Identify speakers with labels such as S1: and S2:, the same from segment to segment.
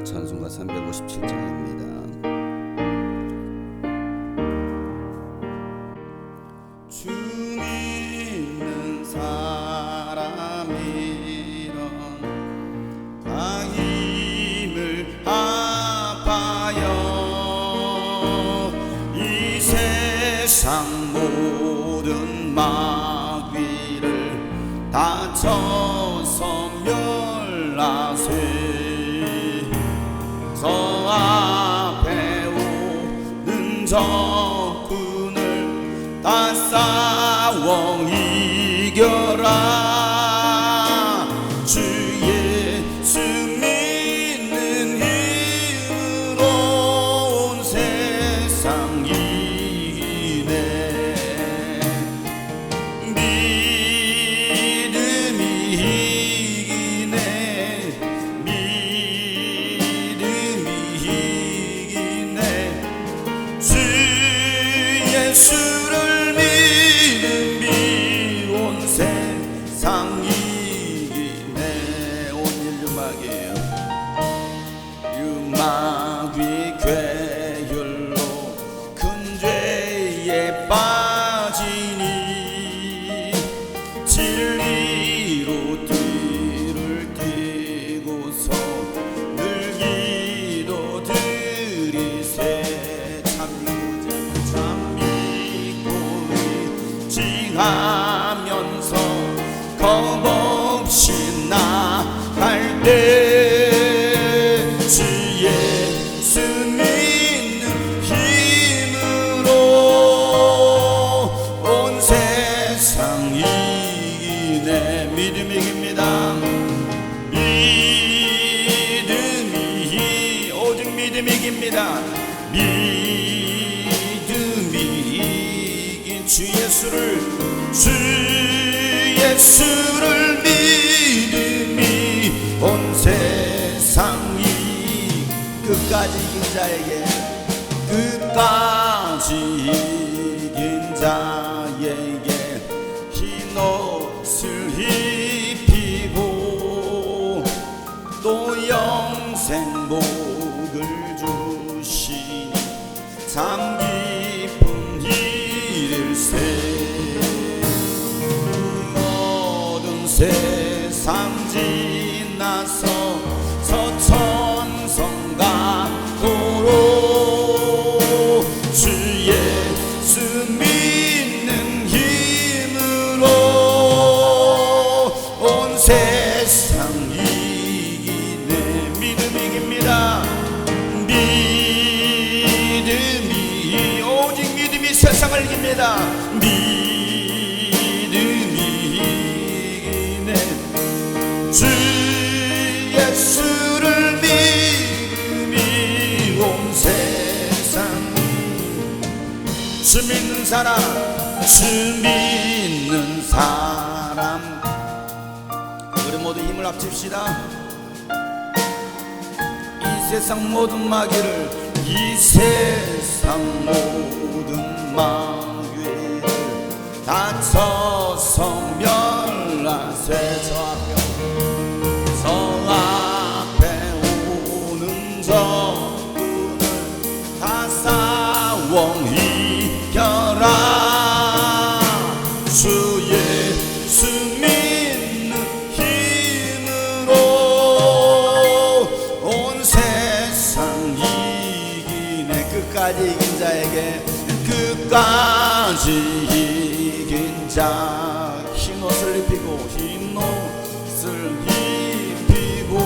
S1: 찬송가 357장입니다. 주 믿는 사람이란 다 힘을 합하여 이 세상 모든 마귀를 다 쳐서 멸하세. 저 앞에 오는 적군을 다 싸워 이겨라. 주 예수 믿는 힘으로 온 세상 이기네. 믿음이 이기네. 예수를 믿음이 온 세상 이기네. 온 인류 마귀예요. 유마귀 괴혈로 큰 죄에 빠지니 진리로 뒤를 띠고서 늘 기도 드리세. 하면서 겁없이 나갈 때 주 예수 믿는 힘으로 온 세상 이기네. 믿음이 이깁니다. 믿음이 오직 믿음이 이깁니다. 믿음이 이긴 주 예수를 믿음이 온 세상이 끝까지 이긴 자에게 이긴 자에게 흰 옷을 입히고 또 영생 복을 주시니 참 기쁜 일일세. 세상 지나서 서천성 가도록 주 예수 믿는 힘으로 온 세상 이기네. 믿음이 이깁니다. 믿음이 오직 믿음이 세상을 이깁니다. 주 예수를 믿음이 온 세상. 주 믿는 사람, 주 믿는 사람, 우리 모두 힘을 합칩시다. 이 세상 모든 마귀를, 이 세상 모든 마귀를 다 쳐서 멸하세. 저 앞에 오는 적군을 다 싸워 이겨라. 주 예수 믿는 힘으로 온 세상 이기네. 끝까지 이긴 자에게, 끝까지 이긴 자 흰 옷을 입히고, 흰 옷을 입히고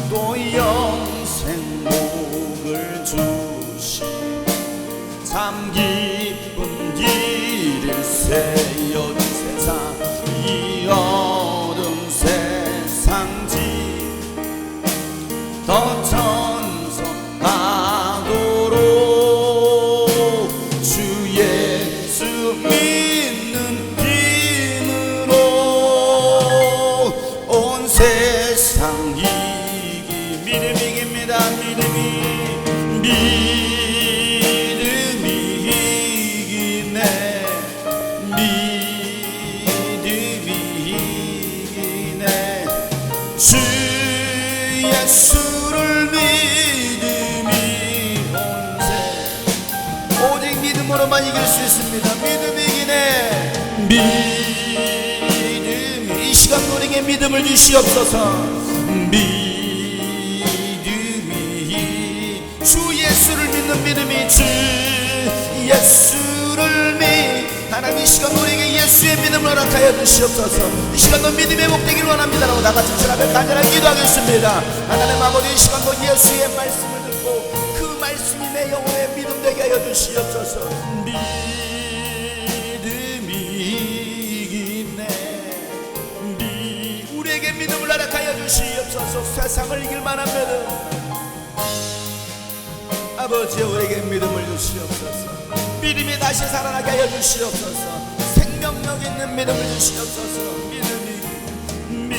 S1: 또 영생 복을 주시 참 기쁜 일일세. 이 어두운 세상, 이 어두운 세상지 더 천성하도록 주 예수 믿는 힘으로 온 세상 이기. 믿음이 이깁니다. 믿음이 이기네. 믿음이 이기네. 주 예수를 믿음이 온세. 오직 믿음으로만 이길 수 있습니다. 믿음이 이기네. 믿음이 이 시간 우리에게 믿음을 주시옵소서. 믿음이 주 예수를 믿는 믿음이 주 예수를 하나님 이 시간 우리에게 예수의 믿음을 허락하여 주시옵소서. 이 시간도 믿음이 회복되기를 원합니다라고 다같이 주 앞에 간절하게 기도하겠습니다. 하나님 아버지 이 시간도 예수의 말씀을 듣고 그 말씀이 내 영혼의 믿음 되게 하여 주시옵소서. 믿음이 이기네. 우리에게 믿음을 허락하여 주시옵소서. 세상을 이길 만한 믿음 아버지 우리에게 믿음을 주시옵소서. 믿음이 다시 살아나게 하여 주시옵소서. 생명력 있는 믿음을 주시옵소서. 믿음이 있네.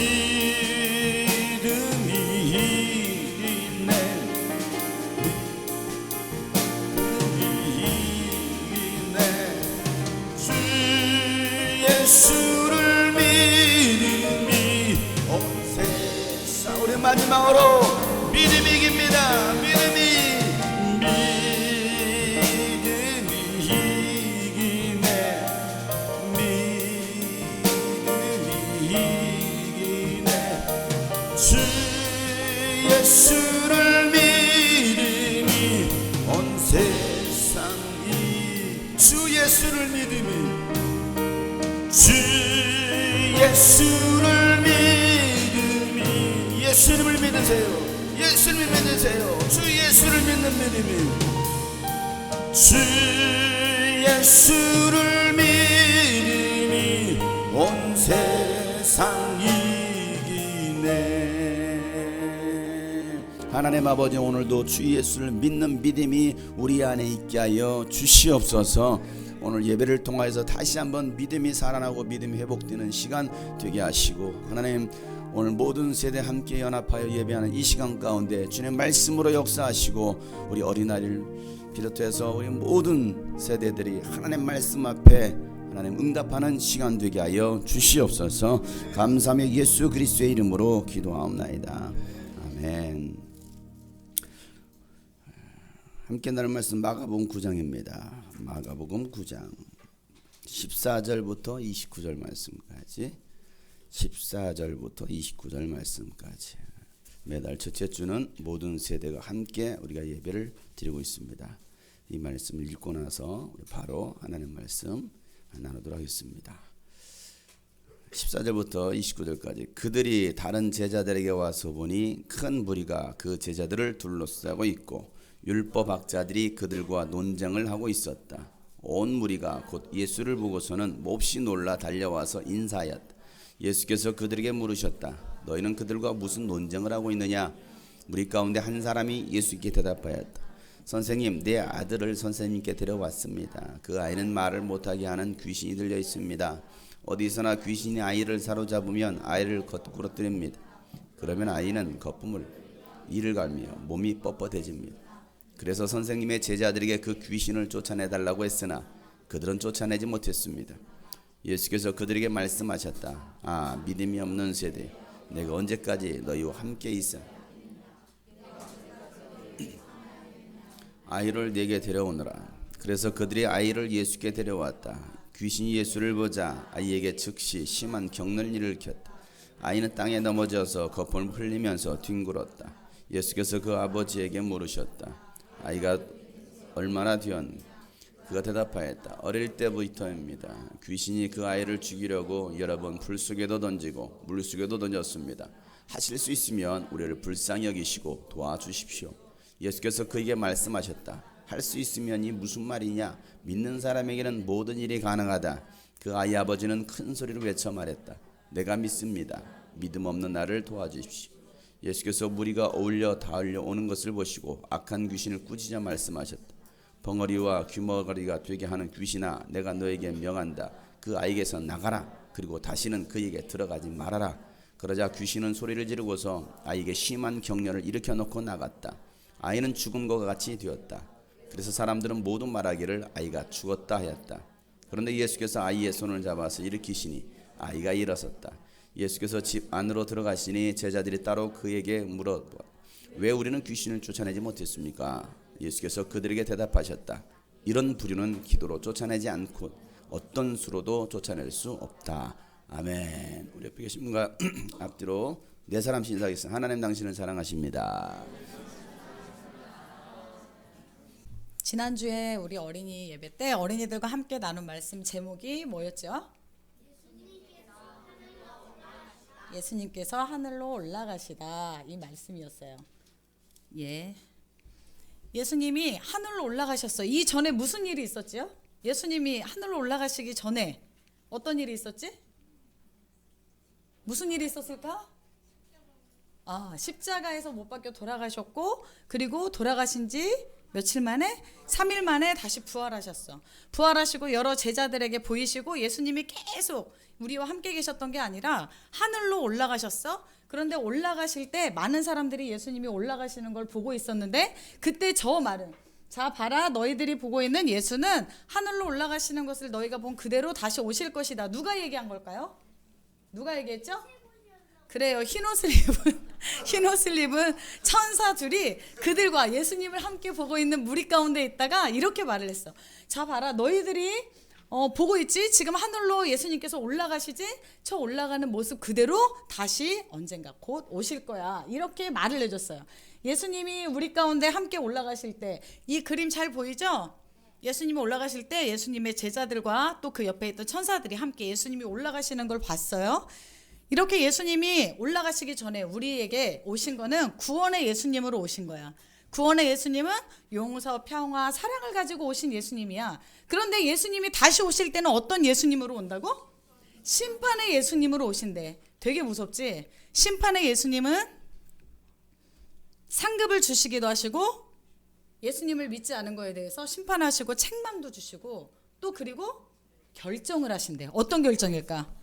S1: 주 예수를 믿음이 온 세상. 우리 마지막으로 믿음이 이깁니다. 믿음이 예수를 믿음이 온 세상이. 주 예수를 믿음이 주 예수를 믿음이. 예수님을 믿으세요. 예수님을 믿으세요. 주 예수를 믿는 믿음이 주 예수를 믿음이 온 세상이. 하나님 아버지 오늘도 주 예수를 믿는 믿음이 우리 안에 있게 하여 주시옵소서. 오늘 예배를 통하여서 다시 한번 믿음이 살아나고 믿음이 회복되는 시간 되게 하시고, 하나님 오늘 모든 세대 함께 연합하여 예배하는 이 시간 가운데 주님 말씀으로 역사하시고 우리 어린아이를 비롯해서 우리 모든 세대들이 하나님 말씀 앞에 하나님 응답하는 시간 되게 하여 주시옵소서. 감사하며 예수 그리스도의 이름으로 기도하옵나이다. 아멘. 함께 나눌 말씀 마가복음 9장입니다. 마가복음 9장 14절부터 29절 말씀까지 14절부터 29절 말씀까지. 매달 첫째 주는 모든 세대가 함께 우리가 예배를 드리고 있습니다. 이 말씀을 읽고 나서 우리 바로 하나님 말씀 나누도록 하겠습니다. 14절부터 29절까지. 그들이 다른 제자들에게 와서 보니 큰 무리가 그 제자들을 둘러싸고 있고 율법학자들이 그들과 논쟁을 하고 있었다. 온 무리가 곧 예수를 보고서는 몹시 놀라 달려와서 인사하였다. 예수께서 그들에게 물으셨다. 너희는 그들과 무슨 논쟁을 하고 있느냐? 무리 가운데 한 사람이 예수께 대답하였다. 선생님, 내 아들을 선생님께 데려왔습니다. 그 아이는 말을 못하게 하는 귀신이 들려 있습니다. 어디서나 귀신이 아이를 사로잡으면 아이를 거꾸로 뜨립니다. 그러면 아이는 거품을 이를 갈며 몸이 뻣뻣해집니다. 그래서 선생님의 제자들에게 그 귀신을 쫓아내달라고 했으나 그들은 쫓아내지 못했습니다. 예수께서 그들에게 말씀하셨다. 아, 믿음이 없는 세대, 내가 언제까지 너희와 함께 있어? 아이를 내게 데려오너라. 그래서 그들이 아이를 예수께 데려왔다. 귀신이 예수를 보자 아이에게 즉시 심한 경련을 일으켰다. 아이는 땅에 넘어져서 거품을 흘리면서 뒹굴었다. 예수께서 그 아버지에게 물으셨다. 아이가 얼마나 되었니? 그가 대답하였다. 어릴 때부터입니다. 귀신이 그 아이를 죽이려고 여러 번 불 속에도 던지고 물 속에도 던졌습니다. 하실 수 있으면 우리를 불쌍히 여기시고 도와주십시오. 예수께서 그에게 말씀하셨다. 할 수 있으면이 무슨 말이냐? 믿는 사람에게는 모든 일이 가능하다. 그 아이 아버지는 큰 소리로 외쳐 말했다. 내가 믿습니다. 믿음 없는 나를 도와주십시오. 예수께서 무리가 어울려 닿으려 오는 것을 보시고 악한 귀신을 꾸짖어 말씀하셨다. 벙어리와 귀머거리가 되게 하는 귀신아, 내가 너에게 명한다. 그 아이에게서 나가라. 그리고 다시는 그에게 들어가지 말아라. 그러자 귀신은 소리를 지르고서 아이에게 심한 경련을 일으켜 놓고 나갔다. 아이는 죽은 것과 같이 되었다. 그래서 사람들은 모두 말하기를 아이가 죽었다 하였다. 그런데 예수께서 아이의 손을 잡아서 일으키시니 아이가 일어섰다. 예수께서 집 안으로 들어가시니 제자들이 따로 그에게 물어 왜 우리는 귀신을 쫓아내지 못했습니까? 예수께서 그들에게 대답하셨다. 이런 부류는 기도로 쫓아내지 않고 어떤 수로도 쫓아낼 수 없다. 아멘. 우리 옆에 계신 분과 앞뒤로 네 사람씩 인사하겠습니다. 하나님 당신을 사랑하십니다.
S2: 지난주에 우리 어린이 예배 때 어린이들과 함께 나눈 말씀 제목이 뭐였죠? 예수님께서 하늘로 올라가시다, 이 말씀이었어요. 예. 예수님이 하늘로 올라가셨어요. 이 전에 무슨 일이 있었지요? 예수님이 하늘로 올라가시기 전에 어떤 일이 있었지? 무슨 일이 있었을까? 십자가에서 못 박혀 돌아가셨고, 그리고 돌아가신 지 며칠 만에? 3일 만에 다시 부활하셨어. 부활하시고 여러 제자들에게 보이시고 예수님이 계속 우리와 함께 계셨던 게 아니라 하늘로 올라가셨어. 그런데 올라가실 때 많은 사람들이 예수님이 올라가시는 걸 보고 있었는데, 그때 저 말은, 자 봐라, 너희들이 보고 있는 예수는 하늘로 올라가시는 것을 너희가 본 그대로 다시 오실 것이다. 누가 얘기한 걸까요? 누가 얘기했죠? 그래요. 흰옷을 입은 천사 둘이 그들과 예수님을 함께 보고 있는 무리 가운데 있다가 이렇게 말을 했어. 자 봐라, 너희들이 보고 있지? 지금 하늘로 예수님께서 올라가시지? 저 올라가는 모습 그대로 다시 언젠가 곧 오실 거야. 이렇게 말을 해줬어요. 예수님이 우리 가운데 함께 올라가실 때, 이 그림 잘 보이죠? 예수님이 올라가실 때 예수님의 제자들과 또 그 옆에 있던 천사들이 함께 예수님이 올라가시는 걸 봤어요. 이렇게 예수님이 올라가시기 전에 우리에게 오신 거는 구원의 예수님으로 오신 거야. 구원의 예수님은 용서, 평화, 사랑을 가지고 오신 예수님이야. 그런데 예수님이 다시 오실 때는 어떤 예수님으로 온다고? 심판의 예수님으로 오신대. 되게 무섭지? 심판의 예수님은 상급을 주시기도 하시고, 예수님을 믿지 않은 거에 대해서 심판하시고 책망도 주시고, 또 그리고 결정을 하신대요. 어떤 결정일까?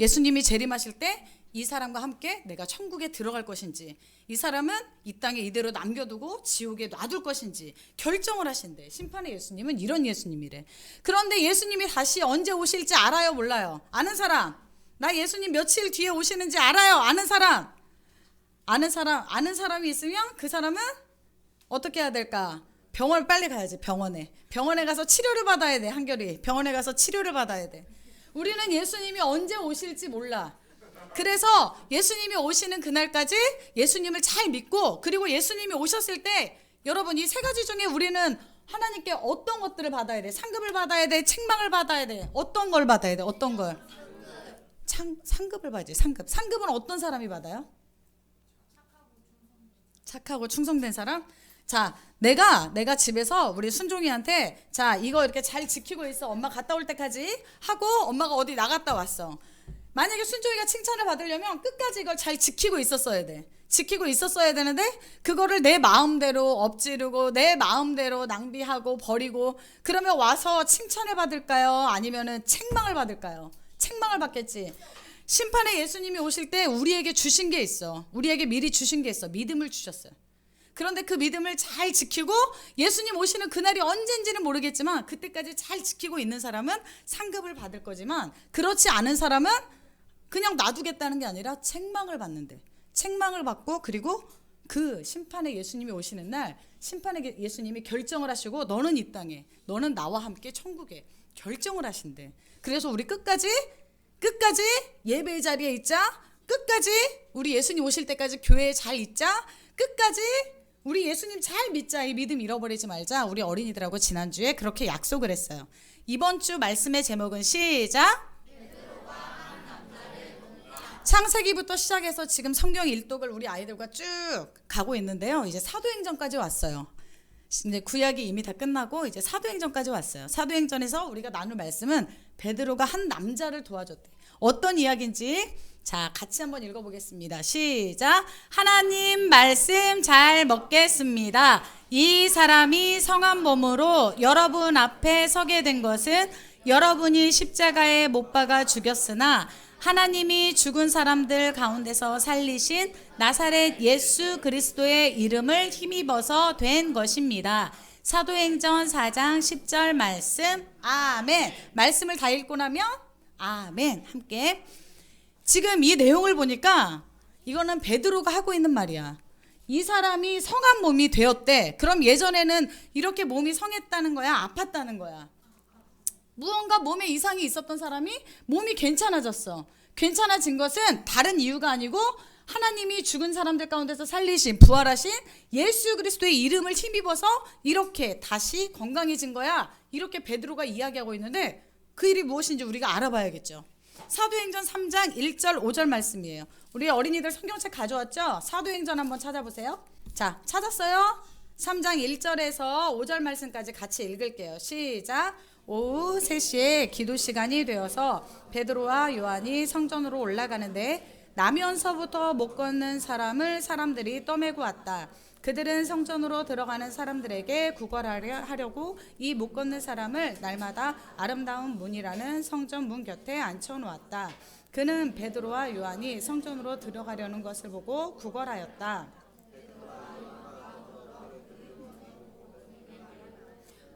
S2: 예수님이 재림하실 때 이 사람과 함께 내가 천국에 들어갈 것인지, 이 사람은 이 땅에 이대로 남겨두고 지옥에 놔둘 것인지 결정을 하신대. 심판의 예수님은 이런 예수님이래. 그런데 예수님이 다시 언제 오실지 알아요, 몰라요? 아는 사람? 나 예수님 며칠 뒤에 오시는지 알아요? 아는 사람? 아는 사람이 있으면 그 사람은 어떻게 해야 될까? 병원 빨리 가야지. 병원에 가서 치료를 받아야 돼. 한결이 병원에 가서 치료를 받아야 돼. 우리는 예수님이 언제 오실지 몰라. 그래서 예수님이 오시는 그날까지 예수님을 잘 믿고, 그리고 예수님이 오셨을 때 여러분, 이 세 가지 중에 우리는 하나님께 어떤 것들을 받아야 돼? 상급을 받아야 돼? 책망을 받아야 돼? 어떤 걸 받아야 돼? 어떤 걸? 상급을 받아야지. 상급은 어떤 사람이 받아요? 착하고 충성된 사람? 자, 내가 집에서 우리 순종이한테, 자 이거 이렇게 잘 지키고 있어, 엄마 갔다 올 때까지 하고, 엄마가 어디 나갔다 왔어. 만약에 순종이가 칭찬을 받으려면 끝까지 이걸 잘 지키고 있었어야 돼. 지키고 있었어야 되는데, 그거를 내 마음대로 엎지르고 내 마음대로 낭비하고 버리고, 그러면 와서 칭찬을 받을까요? 아니면은 책망을 받을까요? 책망을 받겠지. 심판의 예수님이 오실 때 우리에게 주신 게 있어. 우리에게 미리 주신 게 있어. 믿음을 주셨어요. 그런데 그 믿음을 잘 지키고, 예수님 오시는 그날이 언젠지는 모르겠지만 그때까지 잘 지키고 있는 사람은 상급을 받을 거지만, 그렇지 않은 사람은 그냥 놔두겠다는 게 아니라 책망을 받는데, 책망을 받고, 그리고 그 심판의 예수님이 오시는 날 심판의 예수님이 결정을 하시고, 너는 이 땅에, 너는 나와 함께 천국에, 결정을 하신대. 그래서 우리 끝까지 예배 자리에 있자. 끝까지 우리 예수님 오실 때까지 교회에 잘 있자. 끝까지 우리 예수님 잘 믿자. 이 믿음 잃어버리지 말자. 우리 어린이들하고 지난주에 그렇게 약속을 했어요. 이번 주 말씀의 제목은 시작. 창세기부터 시작해서 지금 성경 일독을 우리 아이들과 쭉 가고 있는데요. 이제 사도행전까지 왔어요. 이제 구약이 이미 다 끝나고 이제 사도행전까지 왔어요. 사도행전에서 우리가 나눌 말씀은 베드로가 한 남자를 도와줬대. 어떤 이야기인지 자, 같이 한번 읽어보겠습니다. 시작. 하나님 말씀 잘 먹겠습니다. 이 사람이 성한 몸으로 여러분 앞에 서게 된 것은 여러분이 십자가에 못 박아 죽였으나 하나님이 죽은 사람들 가운데서 살리신 나사렛 예수 그리스도의 이름을 힘입어서 된 것입니다. 사도행전 4장 10절 말씀. 아멘. 말씀을 다 읽고 나면 아멘. 함께. 지금 이 내용을 보니까 이거는 베드로가 하고 있는 말이야. 이 사람이 성한 몸이 되었대. 그럼 예전에는 이렇게 몸이 성했다는 거야? 아팠다는 거야? 무언가 몸에 이상이 있었던 사람이 몸이 괜찮아졌어. 괜찮아진 것은 다른 이유가 아니고 하나님이 죽은 사람들 가운데서 살리신 부활하신 예수 그리스도의 이름을 힘입어서 이렇게 다시 건강해진 거야. 이렇게 베드로가 이야기하고 있는데 그 일이 무엇인지 우리가 알아봐야겠죠. 사도행전 3장 1절 5절 말씀이에요. 우리 어린이들 성경책 가져왔죠? 사도행전 한번 찾아보세요. 자, 찾았어요? 3장 1절에서 5절 말씀까지 같이 읽을게요. 시작. 오후 3시에 기도 시간이 되어서 베드로와 요한이 성전으로 올라가는데 나면서부터 못 걷는 사람을 사람들이 떠매고 왔다. 그들은 성전으로 들어가는 사람들에게 구걸하려고 이 못 걷는 사람을 날마다 아름다운 문이라는 성전 문 곁에 앉혀놓았다. 그는 베드로와 요한이 성전으로 들어가려는 것을 보고 구걸하였다.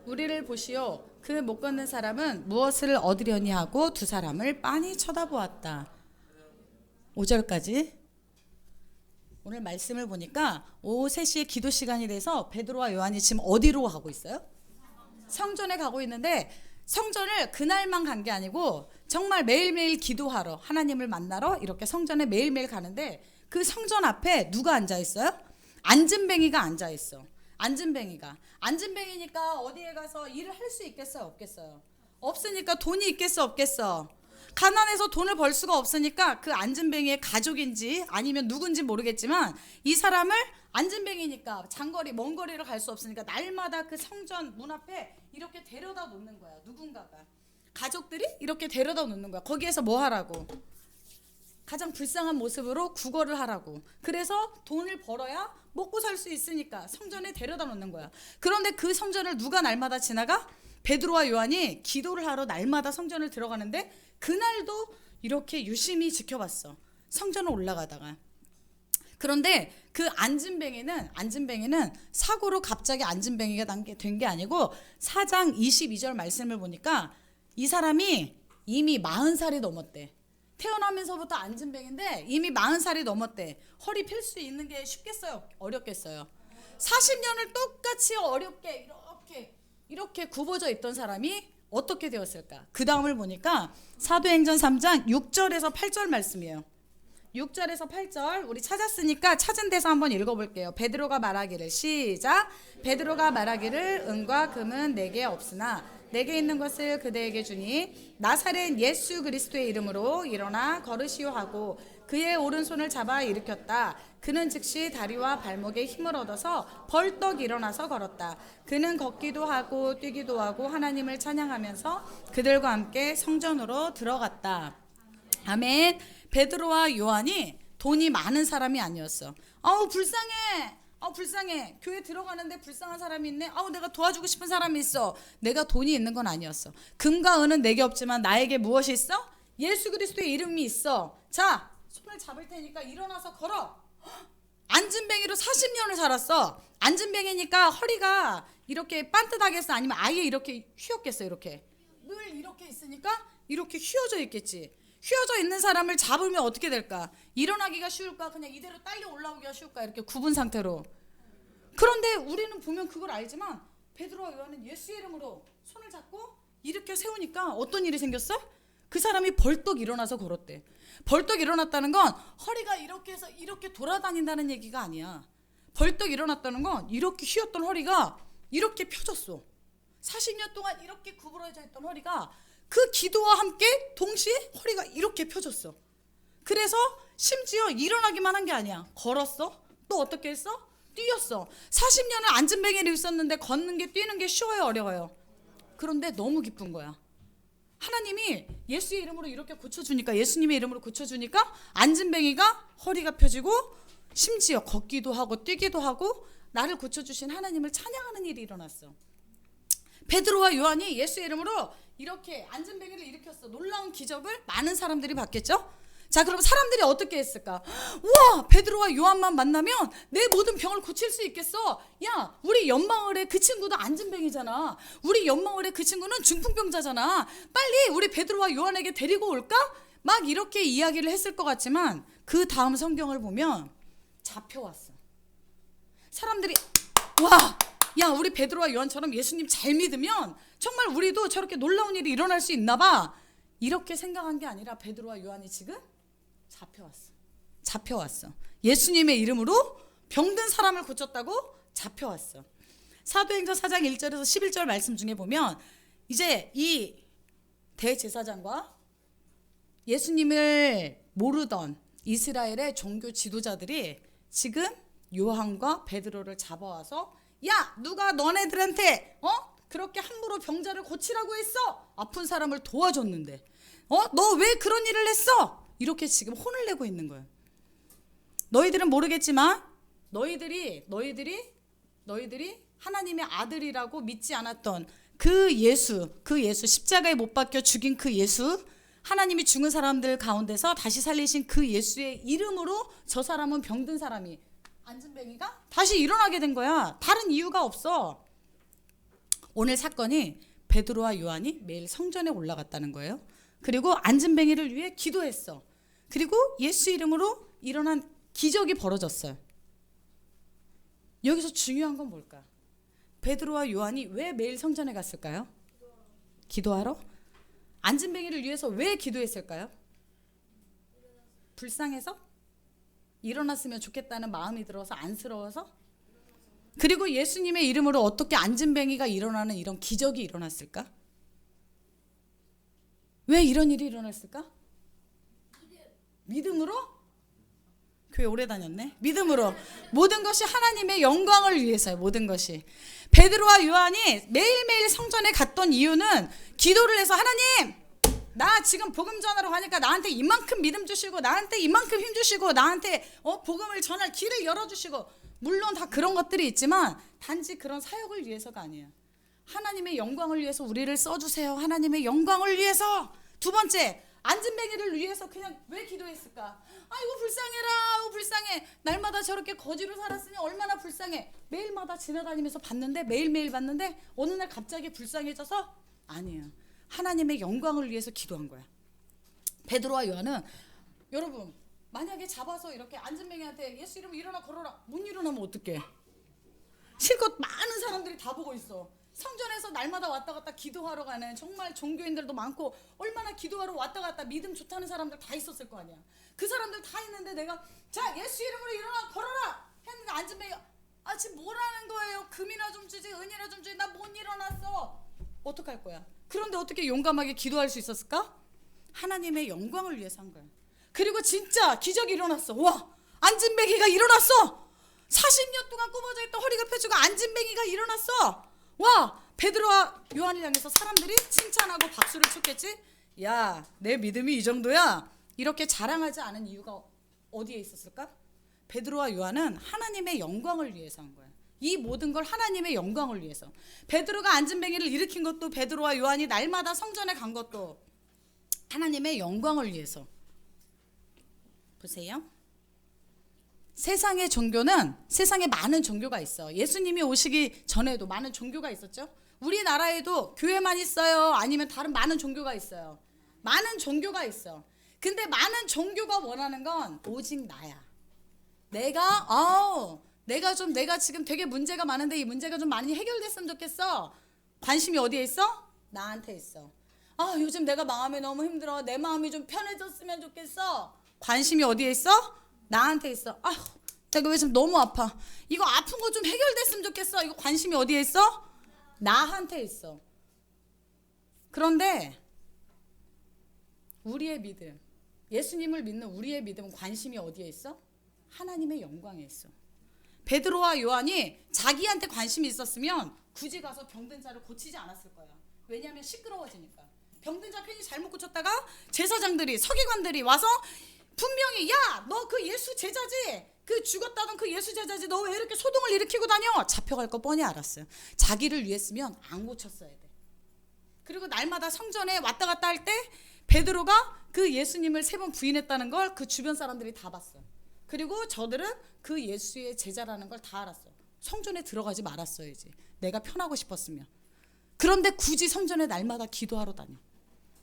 S2: 우리를 보시오. 그 못 걷는 사람은 무엇을 얻으려니 하고 두 사람을 빤히 쳐다보았다. 5절까지. 오늘 말씀을 보니까 오후 3시에 기도 시간이 돼서 베드로와 요한이 지금 어디로 가고 있어요? 성전에 가고 있는데 성전을 그날만 간 게 아니고 정말 매일매일 기도하러 하나님을 만나러 이렇게 성전에 매일매일 가는데 그 성전 앞에 누가 앉아 있어요? 앉은뱅이가 앉아 있어. 앉은뱅이니까 어디에 가서 일을 할 수 있겠어요? 없겠어요? 없으니까 돈이 있겠어? 없겠어? 가난해서 돈을 벌 수가 없으니까 그 앉은뱅이의 가족인지 아니면 누군지 모르겠지만 이 사람을 앉은뱅이니까 장거리 먼 거리를 갈 수 없으니까 날마다 그 성전 문 앞에 이렇게 데려다 놓는 거야. 누군가가 가족들이 이렇게 데려다 놓는 거야. 거기에서 뭐 하라고? 가장 불쌍한 모습으로 구걸을 하라고. 그래서 돈을 벌어야 먹고 살 수 있으니까 성전에 데려다 놓는 거야. 그런데 그 성전을 누가 날마다 지나가? 베드로와 요한이 기도를 하러 날마다 성전을 들어가는데 그날도 이렇게 유심히 지켜봤어. 성전을 올라가다가. 그런데 그 앉은뱅이는 사고로 갑자기 앉은뱅이가 된 게 아니고 4장 22절 말씀을 보니까 이 사람이 이미 40살이 넘었대. 태어나면서부터 앉은뱅인데 이미 40살이 넘었대. 허리 펼 수 있는 게 쉽겠어요? 어렵겠어요? 40년을 똑같이 어렵게 이렇게 굽어져 있던 사람이 어떻게 되었을까? 그 다음을 보니까 사도행전 3장 6절에서 8절 말씀이에요. 6절에서 8절 우리 찾았으니까 찾은 데서 한번 읽어볼게요. 베드로가 말하기를 시작. 베드로가 말하기를 은과 금은 내게 없으나 내게 있는 것을 그대에게 주니 나사렛 예수 그리스도의 이름으로 일어나 걸으시오 하고 그의 오른손을 잡아 일으켰다. 그는 즉시 다리와 발목에 힘을 얻어서 벌떡 일어나서 걸었다. 그는 걷기도 하고 뛰기도 하고 하나님을 찬양하면서 그들과 함께 성전으로 들어갔다. 아멘. 베드로와 요한이 돈이 많은 사람이 아니었어. 아우 불쌍해. 교회 들어가는데 불쌍한 사람이 있네. 아우 내가 도와주고 싶은 사람이 있어. 내가 돈이 있는 건 아니었어. 금과 은은 내게 없지만 나에게 무엇이 있어? 예수 그리스도의 이름이 있어. 자, 손을 잡을 테니까 일어나서 걸어. 앉은뱅이로 40년을 살았어. 앉은뱅이니까 허리가 이렇게 반듯하겠어? 아니면 아예 이렇게 휘었겠어? 이렇게 늘 이렇게 있으니까 이렇게 휘어져 있겠지. 휘어져 있는 사람을 잡으면 어떻게 될까? 일어나기가 쉬울까? 그냥 이대로 딸려 올라오기가 쉬울까? 이렇게 굽은 상태로. 그런데 우리는 보면 그걸 알지만 베드로와 요한은 예수의 이름으로 손을 잡고 일으켜 세우니까 어떤 일이 생겼어? 그 사람이 벌떡 일어나서 걸었대. 벌떡 일어났다는 건 허리가 이렇게 해서 이렇게 돌아다닌다는 얘기가 아니야. 벌떡 일어났다는 건 이렇게 휘었던 허리가 이렇게 펴졌어. 40년 동안 이렇게 구부러져 있던 허리가 그 기도와 함께 동시에 허리가 이렇게 펴졌어. 그래서 심지어 일어나기만 한 게 아니야. 걸었어. 또 어떻게 했어? 뛰었어. 40년을 앉은뱅이로 있었는데 걷는 게 뛰는 게 쉬워요? 어려워요? 그런데 너무 기쁜 거야. 하나님이 예수의 이름으로 이렇게 고쳐주니까, 예수님의 이름으로 고쳐주니까 앉은뱅이가 허리가 펴지고 심지어 걷기도 하고 뛰기도 하고 나를 고쳐주신 하나님을 찬양하는 일이 일어났어. 베드로와 요한이 예수의 이름으로 이렇게 앉은뱅이를 일으켰어. 놀라운 기적을 많은 사람들이 봤겠죠? 자, 그럼 사람들이 어떻게 했을까? 우와, 베드로와 요한만 만나면 내 모든 병을 고칠 수 있겠어. 야, 우리 옆마을에 그 친구도 앉은뱅이잖아. 우리 옆마을에 그 친구는 중풍병자잖아. 빨리 우리 베드로와 요한에게 데리고 올까? 막 이렇게 이야기를 했을 것 같지만 그 다음 성경을 보면 잡혀왔어. 사람들이 와, 야, 우리 베드로와 요한처럼 예수님 잘 믿으면 정말 우리도 저렇게 놀라운 일이 일어날 수 있나 봐. 이렇게 생각한 게 아니라 베드로와 요한이 지금 잡혀왔어. 예수님의 이름으로 병든 사람을 고쳤다고 잡혀왔어. 사도행전 4장 1절에서 11절 말씀 중에 보면 이제 이 대제사장과 예수님을 모르던 이스라엘의 종교 지도자들이 지금 요한과 베드로를 잡아와서 야, 누가 너네들한테 그렇게 함부로 병자를 고치라고 했어? 아픈 사람을 도와줬는데 너 왜 그런 일을 했어? 이렇게 지금 혼을 내고 있는 거예요. 너희들은 모르겠지만 너희들이 하나님의 아들이라고 믿지 않았던 그 예수 십자가에 못 박혀 죽인 그 예수, 하나님이 죽은 사람들 가운데서 다시 살리신 그 예수의 이름으로 저 사람은 병든 사람이, 안진뱅이가 다시 일어나게 된 거야. 다른 이유가 없어. 오늘 사건이 베드로와 요한이 매일 성전에 올라갔다는 거예요. 그리고 안진뱅이를 위해 기도했어. 그리고 예수 이름으로 일어난 기적이 벌어졌어요. 여기서 중요한 건 뭘까? 베드로와 요한이 왜 매일 성전에 갔을까요? 기도하러? 안진뱅이를 위해서 왜 기도했을까요? 불쌍해서? 일어났으면 좋겠다는 마음이 들어서, 안쓰러워서? 그리고 예수님의 이름으로 어떻게 안진뱅이가 일어나는 이런 기적이 일어났을까? 왜 이런 일이 일어났을까? 믿음으로? 교회 오래 다녔네. 믿음으로. 모든 것이 하나님의 영광을 위해서요. 모든 것이. 베드로와 요한이 매일매일 성전에 갔던 이유는 기도를 해서 하나님, 나 지금 복음 전하러 가니까 나한테 이만큼 믿음 주시고 나한테 이만큼 힘 주시고 나한테 복음을 전할 길을 열어주시고, 물론 다 그런 것들이 있지만 단지 그런 사역을 위해서가 아니에요. 하나님의 영광을 위해서 우리를 써주세요. 하나님의 영광을 위해서. 두 번째, 안진뱅이를 위해서 그냥 왜 기도했을까? 아이고 불쌍해라, 아이고 불쌍해. 날마다 저렇게 거지로 살았으니 얼마나 불쌍해. 매일마다 지나다니면서 봤는데, 매일매일 봤는데 어느 날 갑자기 불쌍해져서? 아니에요. 하나님의 영광을 위해서 기도한 거야. 베드로와 요한은, 여러분 만약에 잡아서 이렇게 안진뱅이한테 예수 이름으로 일어나 걸어라, 못 일어나면 어떡해? 실컷 많은 사람들이 다 보고 있어. 성전에서 날마다 왔다 갔다 기도하러 가는 정말 종교인들도 많고, 얼마나 기도하러 왔다 갔다 믿음 좋다는 사람들 다 있었을 거 아니야. 그 사람들 다 있는데 내가 자 예수 이름으로 일어나 걸어라 했는데 안진뱅이가 지금 뭐라는 거예요? 금이나 좀 주지, 은이나 좀 주지, 나 못 일어났어. 어떡할 거야? 그런데 어떻게 용감하게 기도할 수 있었을까? 하나님의 영광을 위해서 한 거야. 그리고 진짜 기적이 일어났어. 와, 안진뱅이가 일어났어. 40년 동안 굽어져 있던 허리가 펴지고 안진뱅이가 일어났어. 와, 베드로와 요한을 향해서 사람들이 칭찬하고 박수를 쳤겠지? 야, 내 믿음이 이 정도야? 이렇게 자랑하지 않은 이유가 어디에 있었을까? 베드로와 요한은 하나님의 영광을 위해서 한 거야. 이 모든 걸 하나님의 영광을 위해서. 베드로가 안진뱅이를 일으킨 것도, 베드로와 요한이 날마다 성전에 간 것도 하나님의 영광을 위해서. 보세요. 세상의 종교는, 세상에 많은 종교가 있어. 예수님이 오시기 전에도 많은 종교가 있었죠. 우리나라에도 교회만 있어요? 아니면 다른 많은 종교가 있어요? 많은 종교가 있어. 근데 많은 종교가 원하는 건 오직 나야. 내가 지금 되게 문제가 많은데 이 문제가 좀 많이 해결됐으면 좋겠어. 관심이 어디에 있어? 나한테 있어. 요즘 내가 마음이 너무 힘들어. 내 마음이 좀 편해졌으면 좋겠어. 관심이 어디에 있어? 나한테 있어. 내가 왜 지금 너무 아파. 이거 아픈 거 좀 해결됐으면 좋겠어. 이거 관심이 어디에 있어? 나한테 있어. 그런데 우리의 믿음, 예수님을 믿는 우리의 믿음은 관심이 어디에 있어? 하나님의 영광에 있어. 베드로와 요한이 자기한테 관심이 있었으면 굳이 가서 병든 자를 고치지 않았을 거야. 왜냐하면 시끄러워지니까. 병든 자 괜히 잘못 고쳤다가 제사장들이, 서기관들이 와서 분명히 야, 너 그 예수 제자지? 그 죽었다던 그 예수 제자지? 너 왜 이렇게 소동을 일으키고 다녀? 잡혀갈 거 뻔히 알았어요. 자기를 위했으면 안 고쳤어야 돼. 그리고 날마다 성전에 왔다 갔다 할 때 베드로가 그 예수님을 3번 부인했다는 걸 그 주변 사람들이 다 봤어. 그리고 저들은 그 예수의 제자라는 걸 다 알았어. 성전에 들어가지 말았어야지, 내가 편하고 싶었으면. 그런데 굳이 성전에 날마다 기도하러 다녀.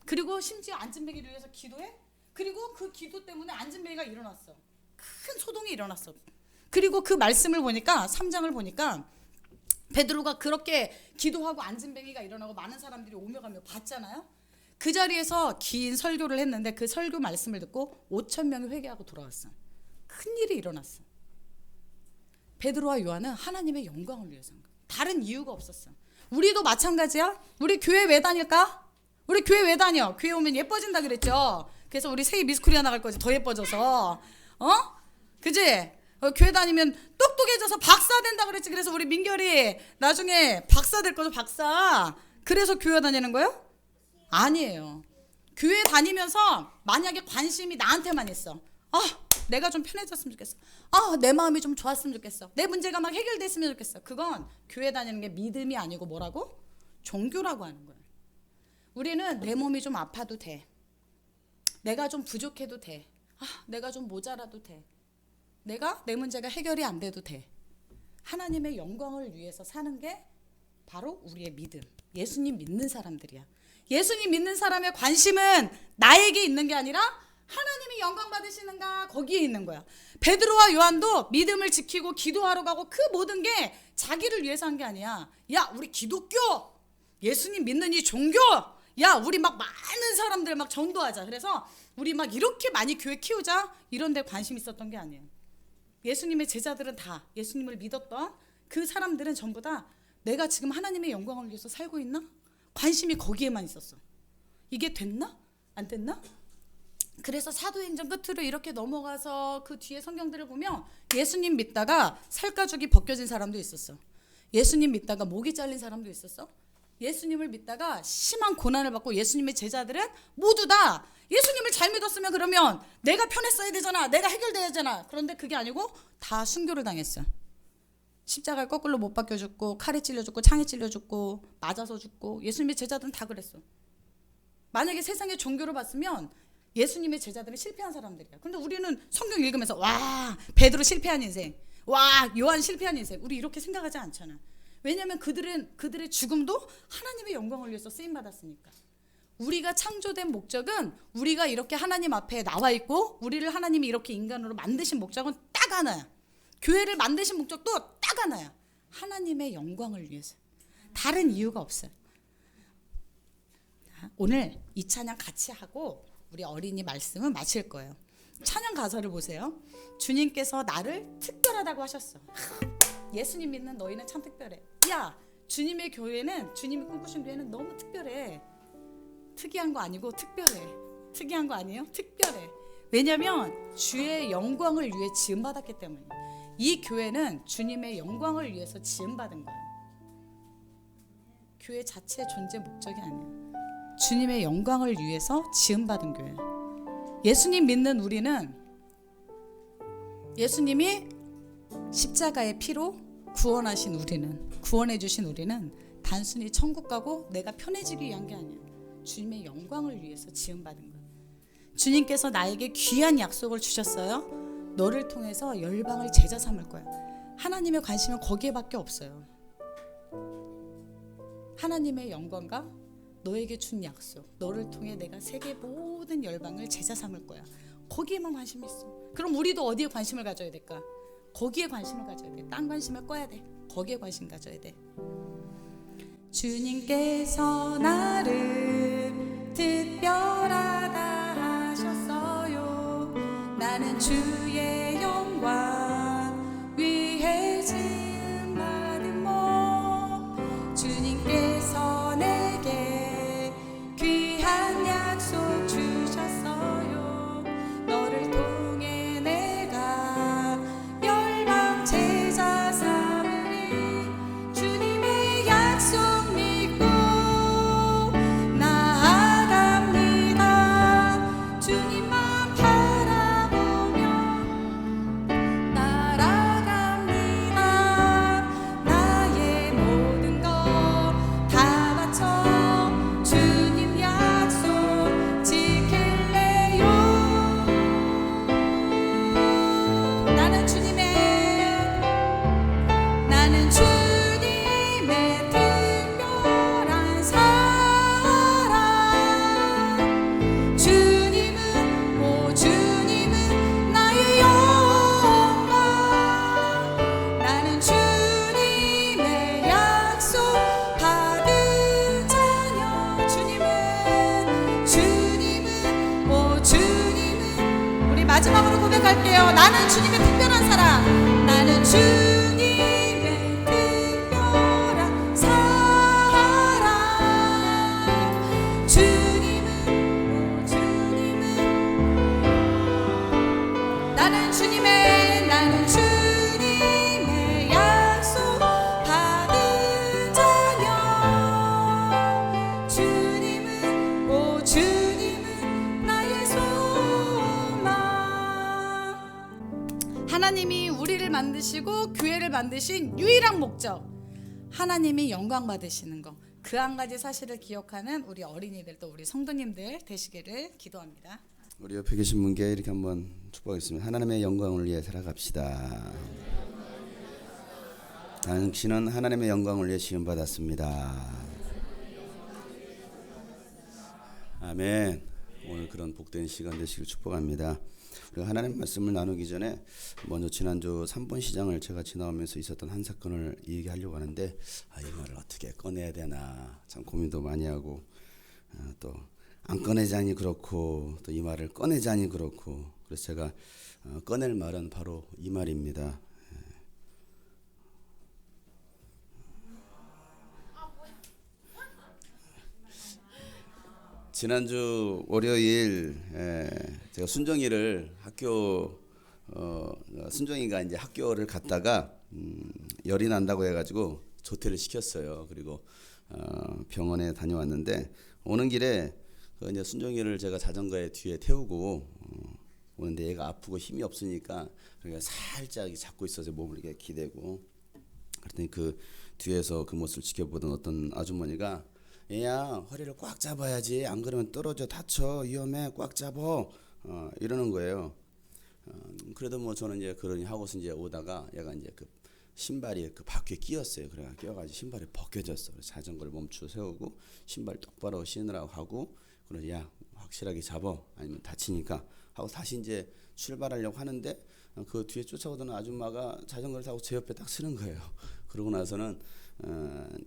S2: 그리고 심지어 안진뱅이를 위해서 기도해? 그리고 그 기도 때문에 안진뱅이가 일어났어. 큰 소동이 일어났어. 그리고 그 말씀을 보니까 3장을 보니까 베드로가 그렇게 기도하고 안진뱅이가 일어나고 많은 사람들이 오며 가며 봤잖아요. 그 자리에서 긴 설교를 했는데 그 설교 말씀을 듣고 5천 명이 회개하고 돌아왔어. 큰일이 일어났어. 베드로와 요한은 하나님의 영광을 위해서 한 거야. 다른 이유가 없었어. 우리도 마찬가지야. 우리 교회 왜 다닐까? 우리 교회 왜 다녀? 교회 오면 예뻐진다 그랬죠. 그래서 우리 세이 미스코리아 나갈 거지. 더 예뻐져서. 그지? 교회 다니면 똑똑해져서 박사 된다 그랬지. 그래서 우리 민결이 나중에 박사 될 거죠. 박사. 그래서 교회 다니는 거예요? 아니에요. 교회 다니면서 만약에 관심이 나한테만 있어. 내가 좀 편해졌으면 좋겠어. 내 마음이 좀 좋았으면 좋겠어. 내 문제가 막 해결됐으면 좋겠어. 그건 교회 다니는 게 믿음이 아니고 뭐라고? 종교라고 하는 거예요. 우리는 내 몸이 좀 아파도 돼. 내가 좀 부족해도 돼. 내가 좀 모자라도 돼. 내 문제가 해결이 안 돼도 돼. 하나님의 영광을 위해서 사는 게 바로 우리의 믿음. 예수님 믿는 사람들이야. 예수님 믿는 사람의 관심은 나에게 있는 게 아니라 하나님이 영광 받으시는가 거기에 있는 거야. 베드로와 요한도 믿음을 지키고 기도하러 가고 그 모든 게 자기를 위해서 한 게 아니야. 야, 우리 기독교, 예수님 믿는 이 종교, 야, 우리 막 많은 사람들 막 전도하자. 그래서 우리 막 이렇게 많이 교회 키우자. 이런 데 관심 있었던 게 아니에요. 예수님의 제자들은 다 예수님을 믿었던 그 사람들은 전부 다 내가 지금 하나님의 영광을 위해서 살고 있나? 관심이 거기에만 있었어. 이게 됐나? 안 됐나? 그래서 사도행전 끝으로 이렇게 넘어가서 그 뒤에 성경들을 보면 예수님 믿다가 살가죽이 벗겨진 사람도 있었어. 예수님 믿다가 목이 잘린 사람도 있었어. 예수님을 믿다가 심한 고난을 받고 예수님의 제자들은 모두 다 예수님을 잘 믿었으면 그러면 내가 편했어야 되잖아. 내가 해결돼야 되잖아. 그런데 그게 아니고 다 순교를 당했어. 십자가를 거꾸로 못 박혀 죽고 칼에 찔려 죽고 창에 찔려 죽고 맞아서 죽고 예수님의 제자들은 다 그랬어. 만약에 세상의 종교를 봤으면 예수님의 제자들은 실패한 사람들이야. 근데 우리는 성경 읽으면서 와, 베드로 실패한 인생, 와, 요한 실패한 인생, 우리 이렇게 생각하지 않잖아. 왜냐하면 그들의 죽음도 하나님의 영광을 위해서 쓰임 받았으니까. 우리가 창조된 목적은 우리가 이렇게 하나님 앞에 나와 있고 우리를 하나님이 이렇게 인간으로 만드신 목적은 딱 하나야. 교회를 만드신 목적도 딱 하나야. 하나님의 영광을 위해서. 다른 이유가 없어요. 오늘 이 찬양 같이 하고 우리 어린이 말씀은 마칠 거예요. 찬양 가사를 보세요. 주님께서 나를 특별하다고 하셨어. 예수님 믿는 너희는 참 특별해. 야, 주님의 교회는, 주님이 꿈꾸신 교회는 너무 특별해. 특이한 거 아니고 특별해. 특이한 거 아니에요? 특별해. 왜냐면 주의 영광을 위해 지음받았기 때문에. 이 교회는 주님의 영광을 위해서 지음받은 거예요. 교회 자체의 존재 목적이 아니에요. 주님의 영광을 위해서 지음받은 교회. 예수님 믿는 우리는 예수님이 십자가의 피로 구원하신 우리는, 구원해 주신 우리는 단순히 천국 가고 내가 편해지기 위한 게 아니야. 주님의 영광을 위해서 지음받은 거야. 주님께서 나에게 귀한 약속을 주셨어요. 너를 통해서 열방을 제자 삼을 거야. 하나님의 관심은 거기에밖에 없어요. 하나님의 영광과 너에게 준 약속, 너를 통해 내가 세계 모든 열방을 제자 삼을 거야. 거기에만 관심이 있어. 그럼 우리도 어디에 관심을 가져야 될까? 거기에 관심을 가져야 돼. 딴 관심을 꺼야 돼. 거기에 관심 가져야 돼. 주님께서 나를 특별하다 하셨어요. 나는 주의 영광 위해 지음 받은 몸. 주님께서 내게 귀한 약속 주셨어요. 너를 통해 내가 열방 제자 삼으리. 주님의 약속 믿고 나아갑니다. 주님만 바라보며 날아갑니다. 나의 모든 것 다 바쳐 주님 약속 지킬래요. 나는 주님의 특별한 사랑. 주님은 나의 영광. 마지막으로 고백할게요. 나는 주님의 특별한 사람. 나는 주님의 특별한 사람. 주님은 나는 주님의 약속 받은 자녀. 주님은 나의 소망. 하나님이 우리를 만드시고 교회를 만드신 유일한 목적, 하나님이 영광 받으시는 거, 그 한 가지 사실을 기억하는 우리 어린이들 또 우리 성도님들 되시기를 기도합니다.
S1: 우리 옆에 계신 분께 이렇게 한번 축복하겠습니다. 하나님의 영광을 위해 살아갑시다. 당신은 하나님의 영광을 위해 시험받았습니다. 아멘. 오늘 그런 복된 시간 되시길 축복합니다. 우리가 하나님 말씀을 나누기 전에 먼저 지난주 3번 시장을 제가 지나오면서 있었던 한 사건을 얘기하려고 하는데 이 말을 어떻게 꺼내야 되나 참 고민도 많이 하고 또 안 꺼내자니 그렇고 또 이 말을 꺼내자니 그렇고, 그래서 제가 꺼낼 말은 바로 이 말입니다. 지난주 월요일 제가 순정이를 순정이가 이제 학교를 갔다가 열이 난다고 해가지고 조퇴를 시켰어요. 그리고 병원에 다녀왔는데 오는 길에 이제 순정이를 제가 자전거에 뒤에 태우고 오는데 얘가 아프고 힘이 없으니까 그러니까 살짝 잡고 있어서 몸을 이렇게 기대고, 그랬더니 그 뒤에서 그 모습을 지켜보던 어떤 아주머니가 얘야 허리를 꽉 잡아야지, 안 그러면 떨어져 다쳐 위험해, 꽉 잡어 이러는 거예요. 그래도 뭐 저는 이제 그러니 하고서 이제 오다가 얘가 이제 그 신발이 그 바퀴에 끼었어요. 그래 끼어가지고 신발이 벗겨졌어. 그래서 자전거를 멈추어 세우고 신발 똑바로 신으라고 하고, 그래서 야 확실하게 잡어 아니면 다치니까 하고 다시 이제 출발하려고 하는데 그 뒤에 쫓아오던 아줌마가 자전거를 타고 제 옆에 딱 서는 거예요. 그러고 나서는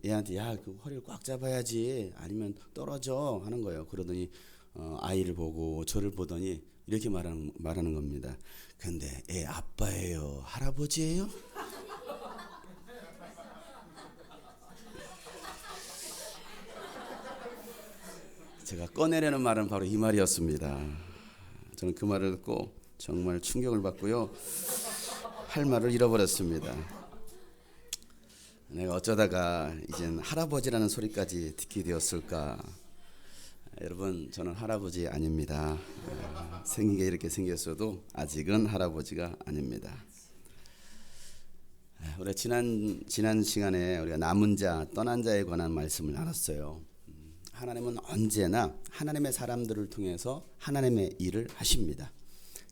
S1: 얘한테 야 그 허리를 꽉 잡아야지 아니면 떨어져 하는 거예요. 그러더니 아이를 보고 저를 보더니 이렇게 말하는 겁니다. 근데 애 아빠예요, 할아버지예요? 제가 꺼내려는 말은 바로 이 말이었습니다. 저는 그 말을 듣고 정말 충격을 받고요, 할 말을 잃어버렸습니다. 내가 어쩌다가 이젠 할아버지라는 소리까지 듣게 되었을까. 여러분 저는 할아버지 아닙니다. 생긴 게 이렇게 생겼어도 아직은 할아버지가 아닙니다. 우리 지난 시간에 우리가 남은 자 떠난 자에 관한 말씀을 나눴어요. 하나님은 언제나 하나님의 사람들을 통해서 하나님의 일을 하십니다.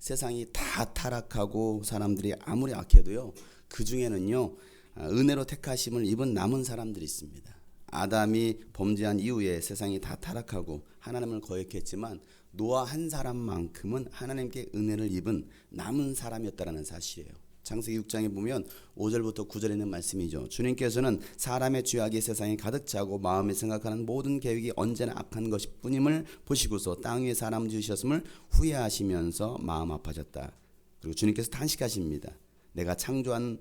S1: 세상이 다 타락하고 사람들이 아무리 악해도요, 그 중에는요 은혜로 택하심을 입은 남은 사람들이 있습니다. 아담이 범죄한 이후에 세상이 다 타락하고 하나님을 거역했지만 노아 한 사람만큼은 하나님께 은혜를 입은 남은 사람이었다는 사실이에요. 창세기 6장에 보면 5절부터 9절에 있는 말씀이죠. 주님께서는 사람의 죄악이 세상에 가득 차고 마음에 생각하는 모든 계획이 언제나 악한 것일 뿐임을 보시고서 땅 위에 사람 지으셨음을 후회하시면서 마음 아파졌다. 그리고 주님께서 탄식하십니다. 내가 창조한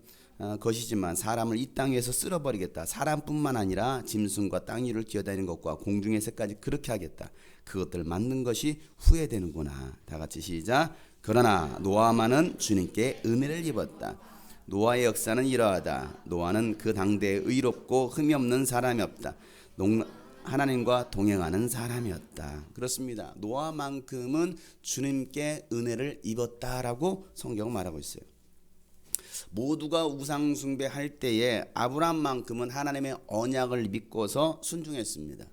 S1: 것이지만 사람을 이 땅 위에서 쓸어버리겠다. 사람뿐만 아니라 짐승과 땅 위를 기어다니는 것과 공중의 새까지 그렇게 하겠다. 그것들 만든 것이 후회되는구나. 다 같이 시작. 그러나 노아만은 주님께 은혜를 입었다. 노아의 역사는 이러하다. 노아는 그 당대에 의롭고 흠이 없는 사람이었다. 하나님과 동행하는 사람이었다. 그렇습니다. 노아만큼은 주님께 은혜를 입었다라고 성경은 말하고 있어요. 모두가 우상 숭배할 때에 아브라함만큼은 하나님의 언약을 믿고서 순종했습니다.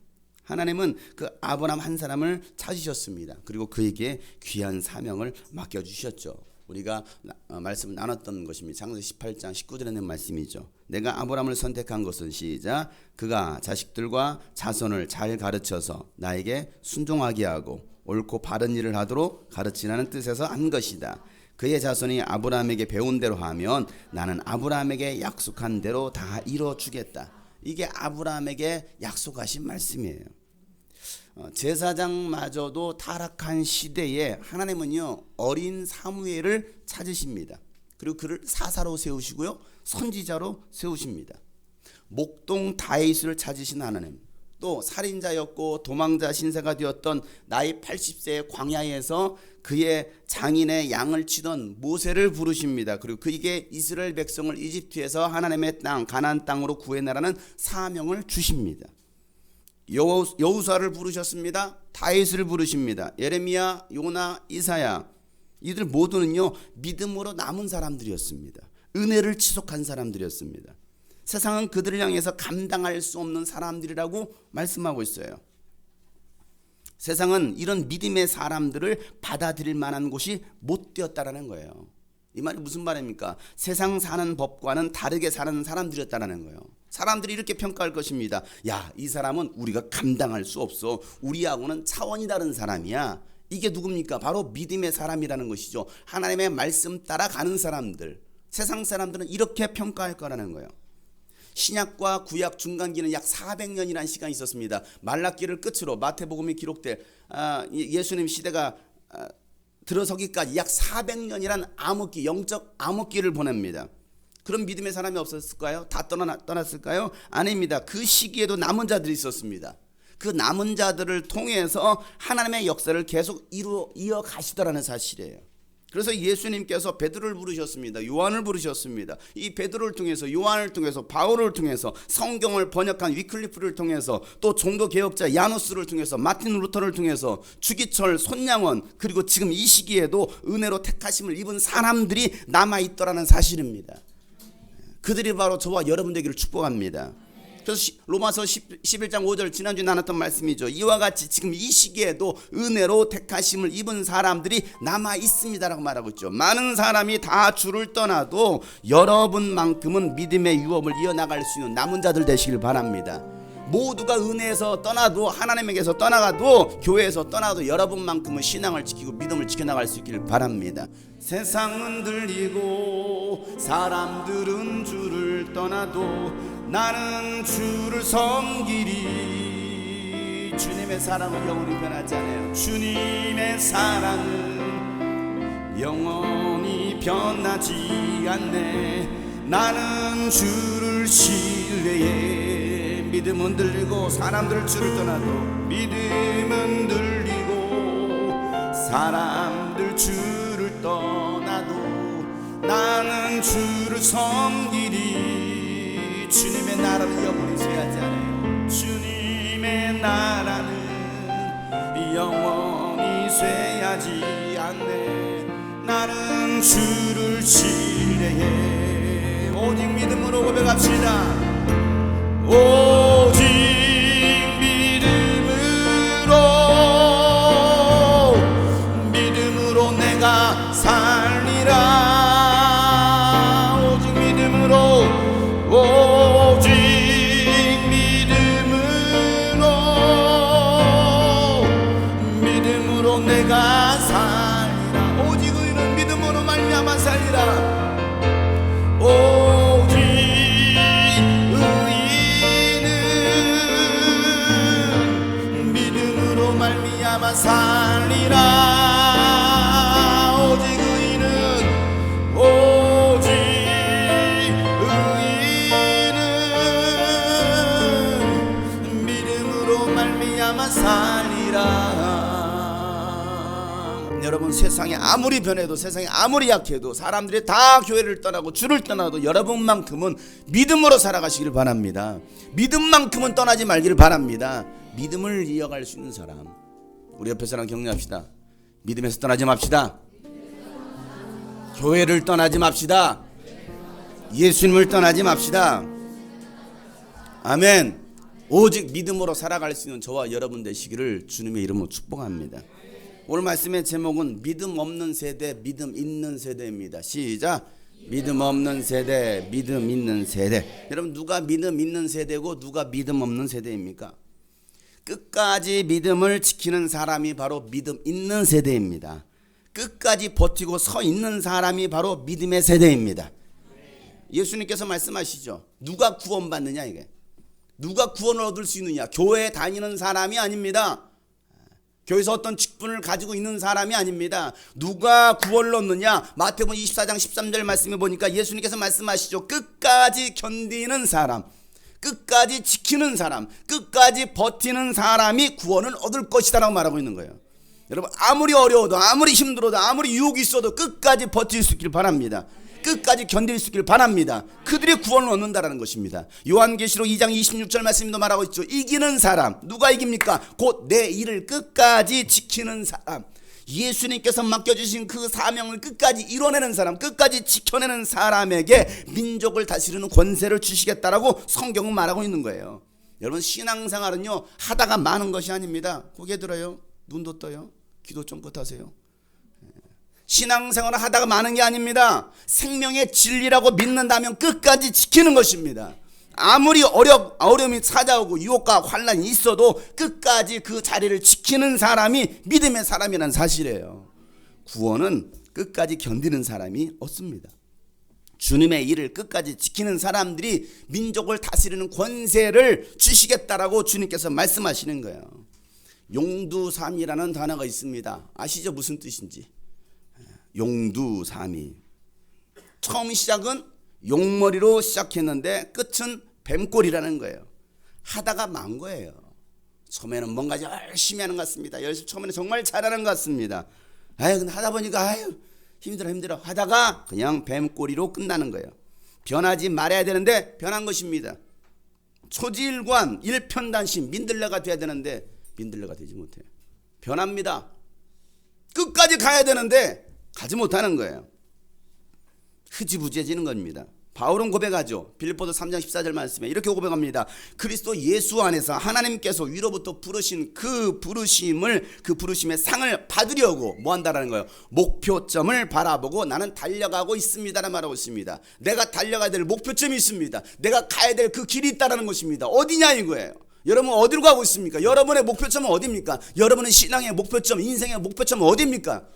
S1: 하나님은 그 아브라함 한 사람을 찾으셨습니다. 그리고 그에게 귀한 사명을 맡겨주셨죠. 우리가 말씀을 나눴던 것입니다. 창세기 18장 19절에 있는 말씀이죠. 내가 아브라함을 선택한 것은 시작. 그가 자식들과 자손을 잘 가르쳐서 나에게 순종하게 하고 옳고 바른 일을 하도록 가르치라는 뜻에서 한 것이다. 그의 자손이 아브라함에게 배운 대로 하면 나는 아브라함에게 약속한 대로 다 이루어주겠다. 이게 아브라함에게 약속하신 말씀이에요. 제사장마저도 타락한 시대에 하나님은요 어린 사무엘을 찾으십니다. 그리고 그를 사사로 세우시고요 선지자로 세우십니다. 목동 다윗을 찾으신 하나님, 또 살인자였고 도망자 신세가 되었던 나이 80세의 광야에서 그의 장인의 양을 치던 모세를 부르십니다. 그리고 그에게 이스라엘 백성을 이집트에서 하나님의 땅 가나안 땅으로 구해내라는 사명을 주십니다. 여호수아를 부르셨습니다. 다윗을 부르십니다. 예레미야, 요나, 이사야, 이들 모두는요 믿음으로 남은 사람들이었습니다. 은혜를 지속한 사람들이었습니다. 세상은 그들을 향해서 감당할 수 없는 사람들이라고 말씀하고 있어요. 세상은 이런 믿음의 사람들을 받아들일 만한 곳이 못 되었다라는 거예요. 이 말이 무슨 말입니까? 세상 사는 법과는 다르게 사는 사람들이었다라는 거예요. 사람들이 이렇게 평가할 것입니다. 야, 이 사람은 우리가 감당할 수 없어. 우리하고는 차원이 다른 사람이야. 이게 누굽니까? 바로 믿음의 사람이라는 것이죠. 하나님의 말씀 따라 가는 사람들. 세상 사람들은 이렇게 평가할 거라는 거예요. 신약과 구약 중간기는 약 400년이라는 시간이 있었습니다. 말라기를 끝으로 마태복음이 기록될 예수님 시대가 들어서기까지 약 400년이란 암흑기, 영적 암흑기를 보냅니다. 그런 믿음의 사람이 없었을까요? 다 떠났을까요? 아닙니다. 그 시기에도 남은 자들이 있었습니다. 그 남은 자들을 통해서 하나님의 역사를 계속 이어가시더라는 사실이에요. 그래서 예수님께서 베드로를 부르셨습니다. 요한을 부르셨습니다. 이 베드로를 통해서, 요한을 통해서, 바울을 통해서, 성경을 번역한 위클리프를 통해서, 또 종교 개혁자 야누스를 통해서, 마틴 루터를 통해서, 주기철, 손양원, 그리고 지금 이 시기에도 은혜로 택하심을 입은 사람들이 남아있더라는 사실입니다. 그들이 바로 저와 여러분 되기를 축복합니다. 그래서 로마서 11장 5절 지난주에 나눴던 말씀이죠. 이와 같이 지금 이 시기에도 은혜로 택하심을 입은 사람들이 남아 있습니다라고 말하고 있죠. 많은 사람이 다 주를 떠나도 여러분만큼은 믿음의 유업을 이어나갈 수 있는 남은 자들 되시길 바랍니다. 모두가 은혜에서 떠나도, 하나님에게서 떠나가도, 교회에서 떠나도 여러분만큼은 신앙을 지키고 믿음을 지켜나갈 수 있기를 바랍니다. 세상은 들리고 사람들은 주를 떠나도 나는 주를 섬기리. 주님의 사랑은 영원히 변하지 않아요. 주님의 사랑은 영원히 변하지 않네. 나는 주를 신뢰해. 믿음은 들리고 사람들 주를 떠나도, 믿음은 들리고 사람들 주를 떠나도 나는 주를 섬기리. 주님의 나라는 영원히 쇠하지 않아요. 주님의 나라는 영원히 쇠하지 않네. 나는 주를 신뢰해. 오직 믿음으로 고백합시다. 오직 믿음으로 내가 살리라. 오직 믿음으로, 오직 믿음으로 내가 살리라. 오직 의인은 믿음으로 말미암아 살리라. 오직 의인은 믿음으로 말미암아 살리라. 오직 의인은, 오직 의인은 믿음으로 말미암아 살리라. 여러분, 세상이 아무리 변해도, 세상이 아무리 약해도, 사람들이 다 교회를 떠나고 주를 떠나도 여러분만큼은 믿음으로 살아가시길 바랍니다. 믿음만큼은 떠나지 말기를 바랍니다. 믿음을 이어갈 수 있는 사람, 우리 옆에 사람 격려합시다. 믿음에서 떠나지 맙시다. 교회를 떠나지 맙시다. 예수님을 떠나지 맙시다. 아멘. 오직 믿음으로 살아갈 수 있는 저와 여러분 되시기를 주님의 이름으로 축복합니다. 오늘 말씀의 제목은 믿음 없는 세대, 믿음 있는 세대입니다. 시작. 믿음 없는 세대, 믿음 있는 세대. 여러분, 누가 믿음 있는 세대고 누가 믿음 없는 세대입니까? 끝까지 믿음을 지키는 사람이 바로 믿음 있는 세대입니다. 끝까지 버티고 서 있는 사람이 바로 믿음의 세대입니다. 예수님께서 말씀하시죠. 누가 구원받느냐, 이게. 누가 구원을 얻을 수 있느냐? 교회에 다니는 사람이 아닙니다. 교회에서 어떤 직분을 가지고 있는 사람이 아닙니다. 누가 구원을 얻느냐? 마태복음 24장 13절 말씀에 보니까 예수님께서 말씀하시죠. 끝까지 견디는 사람, 끝까지 지키는 사람, 끝까지 버티는 사람이 구원을 얻을 것이다 라고 말하고 있는 거예요. 여러분, 아무리 어려워도, 아무리 힘들어도, 아무리 유혹이 있어도 끝까지 버틸 수 있길 바랍니다. 끝까지 견딜 수 있길 바랍니다. 그들이 구원을 얻는다라는 것입니다. 요한계시록 2장 26절 말씀도 말하고 있죠. 이기는 사람, 누가 이깁니까? 곧 내 일을 끝까지 지키는 사람, 예수님께서 맡겨주신 그 사명을 끝까지 이뤄내는 사람, 끝까지 지켜내는 사람에게 민족을 다스리는 권세를 주시겠다라고 성경은 말하고 있는 거예요. 여러분, 신앙생활은요, 하다가 마는 것이 아닙니다. 고개 들어요, 눈도 떠요, 기도 좀 끝하세요. 신앙생활을 하다가 마는 게 아닙니다. 생명의 진리라고 믿는다면 끝까지 지키는 것입니다. 아무리 어려움이 찾아오고 유혹과 환란이 있어도 끝까지 그 자리를 지키는 사람이 믿음의 사람이라는 사실이에요. 구원은 끝까지 견디는 사람이 얻습니다. 주님의 일을 끝까지 지키는 사람들이 민족을 다스리는 권세를 주시겠다라고 주님께서 말씀하시는 거예요. 용두삼이라는 단어가 있습니다. 아시죠? 무슨 뜻인지. 용두삼이. 처음 시작은 용머리로 시작했는데 끝은 뱀꼴이라는 거예요. 하다가 만 거예요. 처음에는 뭔가 열심히 하는 것 같습니다. 처음에는 정말 잘하는 것 같습니다. 근데 하다 보니까 힘들어 하다가 그냥 뱀꼬리로 끝나는 거예요. 변하지 말아야 되는데 변한 것입니다. 초지일관, 일편단심, 민들레가 돼야 되는데 민들레가 되지 못해요. 변합니다. 끝까지 가야 되는데 가지 못하는 거예요. 흐지부지해지는 겁니다. 바울은 고백하죠. 빌립보서 3장 14절 말씀에 이렇게 고백합니다. 그리스도 예수 안에서 하나님께서 위로부터 부르신 그 부르심의 상을 받으려고 뭐 한다라는 거예요. 목표점을 바라보고 나는 달려가고 있습니다라는 말하고 있습니다. 내가 달려가야 될 목표점이 있습니다. 내가 가야 될 그 길이 있다는 것입니다. 어디냐 이거예요. 여러분 어디로 가고 있습니까? 여러분의 목표점은 어디입니까? 여러분의 신앙의 목표점, 인생의 목표점은 어디입니까?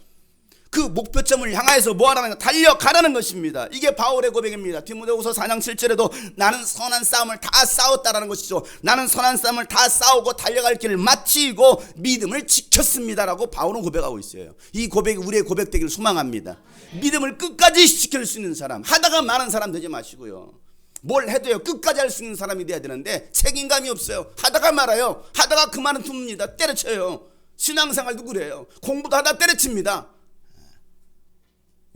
S1: 그 목표점을 향해서 뭐하라는 거? 달려가라는 것입니다. 이게 바울의 고백입니다. 디모데후서 4장 7절에도 나는 선한 싸움을 다 싸웠다라는 것이죠. 나는 선한 싸움을 다 싸우고 달려갈 길을 마치고 믿음을 지켰습니다라고 바울은 고백하고 있어요. 이 고백이 우리의 고백되기를 소망합니다. 믿음을 끝까지 지킬 수 있는 사람, 하다가 많은 사람 되지 마시고요. 뭘 해도요, 끝까지 할 수 있는 사람이 돼야 되는데 책임감이 없어요. 하다가 말아요. 하다가 그만은 둡니다. 때려쳐요. 신앙생활도 그래요. 공부도 하다 때려칩니다.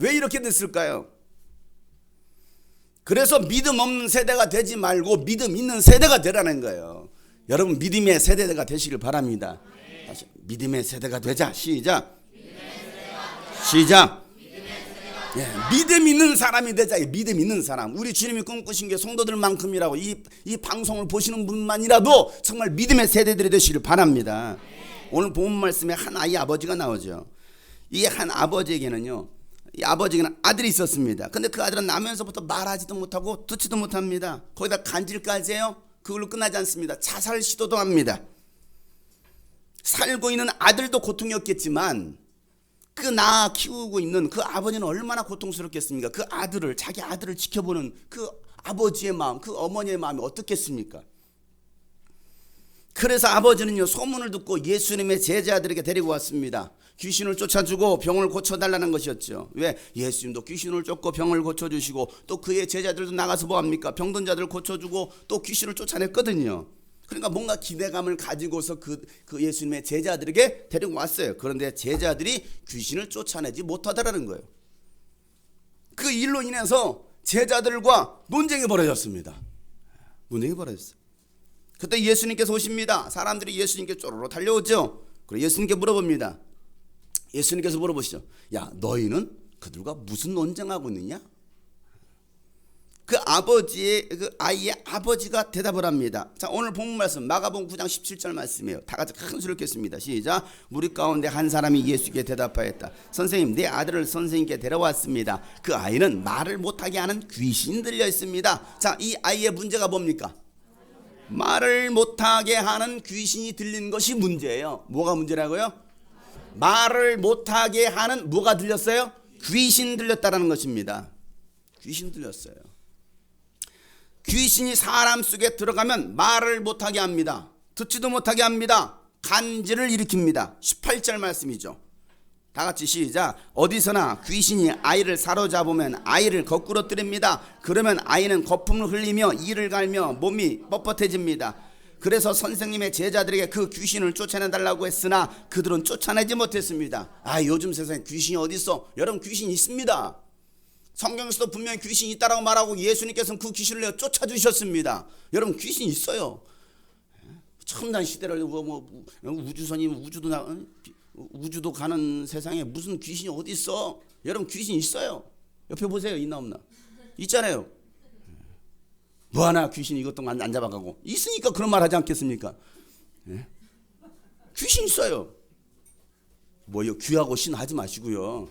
S1: 왜 이렇게 됐을까요? 그래서 믿음 없는 세대가 되지 말고 믿음 있는 세대가 되라는 거예요. 여러분 믿음의 세대가 되시길 바랍니다. 다시 믿음의 세대가 되자. 시작. 믿음 있는 사람이 되자. 믿음 있는 사람. 우리 주님이 꿈꾸신 게 성도들만큼이라고 이 방송을 보시는 분만이라도 정말 믿음의 세대들이 되시길 바랍니다. 오늘 본 말씀에 한 아이 아버지가 나오죠. 이 한 아버지에게는요, 이 아버지에게는 아들이 있었습니다. 근데 그 아들은 나면서부터 말하지도 못하고 듣지도 못합니다. 거기다 간질까지 해요. 그걸로 끝나지 않습니다. 자살 시도도 합니다. 살고 있는 아들도 고통이었겠지만 그 낳아 키우고 있는 그 아버지는 얼마나 고통스럽겠습니까? 그 아들을, 자기 아들을 지켜보는 그 아버지의 마음, 그 어머니의 마음이 어떻겠습니까? 그래서 아버지는요, 소문을 듣고 예수님의 제자들에게 데리고 왔습니다. 귀신을 쫓아주고 병을 고쳐달라는 것이었죠. 왜? 예수님도 귀신을 쫓고 병을 고쳐주시고 또 그의 제자들도 나가서 뭐합니까? 병든 자들을 고쳐주고 또 귀신을 쫓아냈거든요. 그러니까 뭔가 기대감을 가지고서 그 예수님의 제자들에게 데리고 왔어요. 그런데 제자들이 귀신을 쫓아내지 못하더라는 거예요. 그 일로 인해서 제자들과 논쟁이 벌어졌습니다. 논쟁이 벌어졌어요. 그때 예수님께서 오십니다. 사람들이 예수님께 쪼르르 달려오죠. 그리고 예수님께 물어봅니다. 예수님께서 물어보시죠. 야, 너희는 그들과 무슨 논쟁하고 있느냐? 그 아이의 아버지가 대답을 합니다. 자, 오늘 본문 말씀 마가복음 9장 17절 말씀이에요. 다 같이 큰 소리를 읽겠습니다. 시작. 무리 가운데 한 사람이 예수께 대답하였다. 선생님, 내 아들을 선생님께 데려왔습니다. 그 아이는 말을 못하게 하는 귀신이 들려 있습니다. 자, 이 아이의 문제가 뭡니까? 말을 못하게 하는 귀신이 들린 것이 문제예요. 뭐가 문제라고요? 말을 못하게 하는 뭐가 들렸어요? 귀신 들렸다라는 것입니다. 귀신 들렸어요. 귀신이 사람 속에 들어가면 말을 못하게 합니다. 듣지도 못하게 합니다. 간질을 일으킵니다. 18절 말씀이죠. 다 같이 시작. 어디서나 귀신이 아이를 사로잡으면 아이를 거꾸로 뜨립니다. 그러면 아이는 거품을 흘리며 이를 갈며 몸이 뻣뻣해집니다. 그래서 선생님의 제자들에게 그 귀신을 쫓아내달라고 했으나 그들은 쫓아내지 못했습니다. 요즘 세상에 귀신이 어디 있어? 여러분, 귀신 있습니다. 성경에서도 분명히 귀신이 있다라고 말하고 예수님께서는 그 귀신을 내어 쫓아주셨습니다. 여러분, 귀신 있어요. 첨단 시대를 우주선이 우주도 가는 세상에 무슨 귀신이 어디 있어? 여러분, 귀신 있어요. 옆에 보세요. 있나 없나? 있잖아요. 뭐하나 귀신 이것도 안 잡아가고 있으니까 그런 말 하지 않겠습니까? 귀신 있어요. 뭐요? 귀하고 신 하지 마시고요.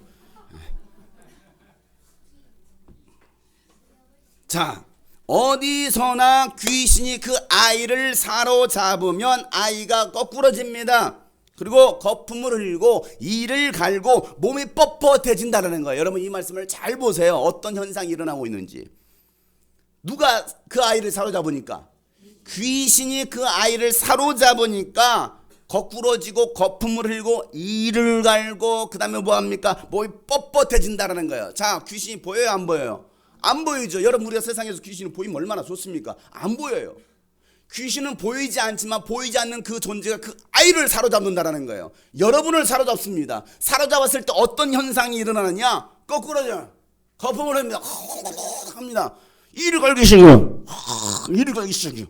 S1: 자, 어디서나 귀신이 그 아이를 사로잡으면 아이가 거꾸러집니다. 그리고 거품을 흘리고 이를 갈고 몸이 뻣뻣해진다는 거예요. 여러분, 이 말씀을 잘 보세요. 어떤 현상이 일어나고 있는지. 누가 그 아이를 사로잡으니까? 귀신이 그 아이를 사로잡으니까 거꾸러지고 거품을 흘리고 이를 갈고 그 다음에 뭐합니까? 몸이 뻣뻣해진다는 거예요. 자, 귀신이 보여요, 안 보여요? 안 보이죠. 여러분, 우리가 세상에서 귀신을 보이면 얼마나 좋습니까? 안 보여요. 귀신은 보이지 않지만 보이지 않는 그 존재가 그 아이를 사로잡는다는 거예요. 여러분을 사로잡습니다. 사로잡았을 때 어떤 현상이 일어나느냐? 거꾸로죠. 거품을 합니다. 이를 걸기 시작해요. 이를 걸기 시작해요.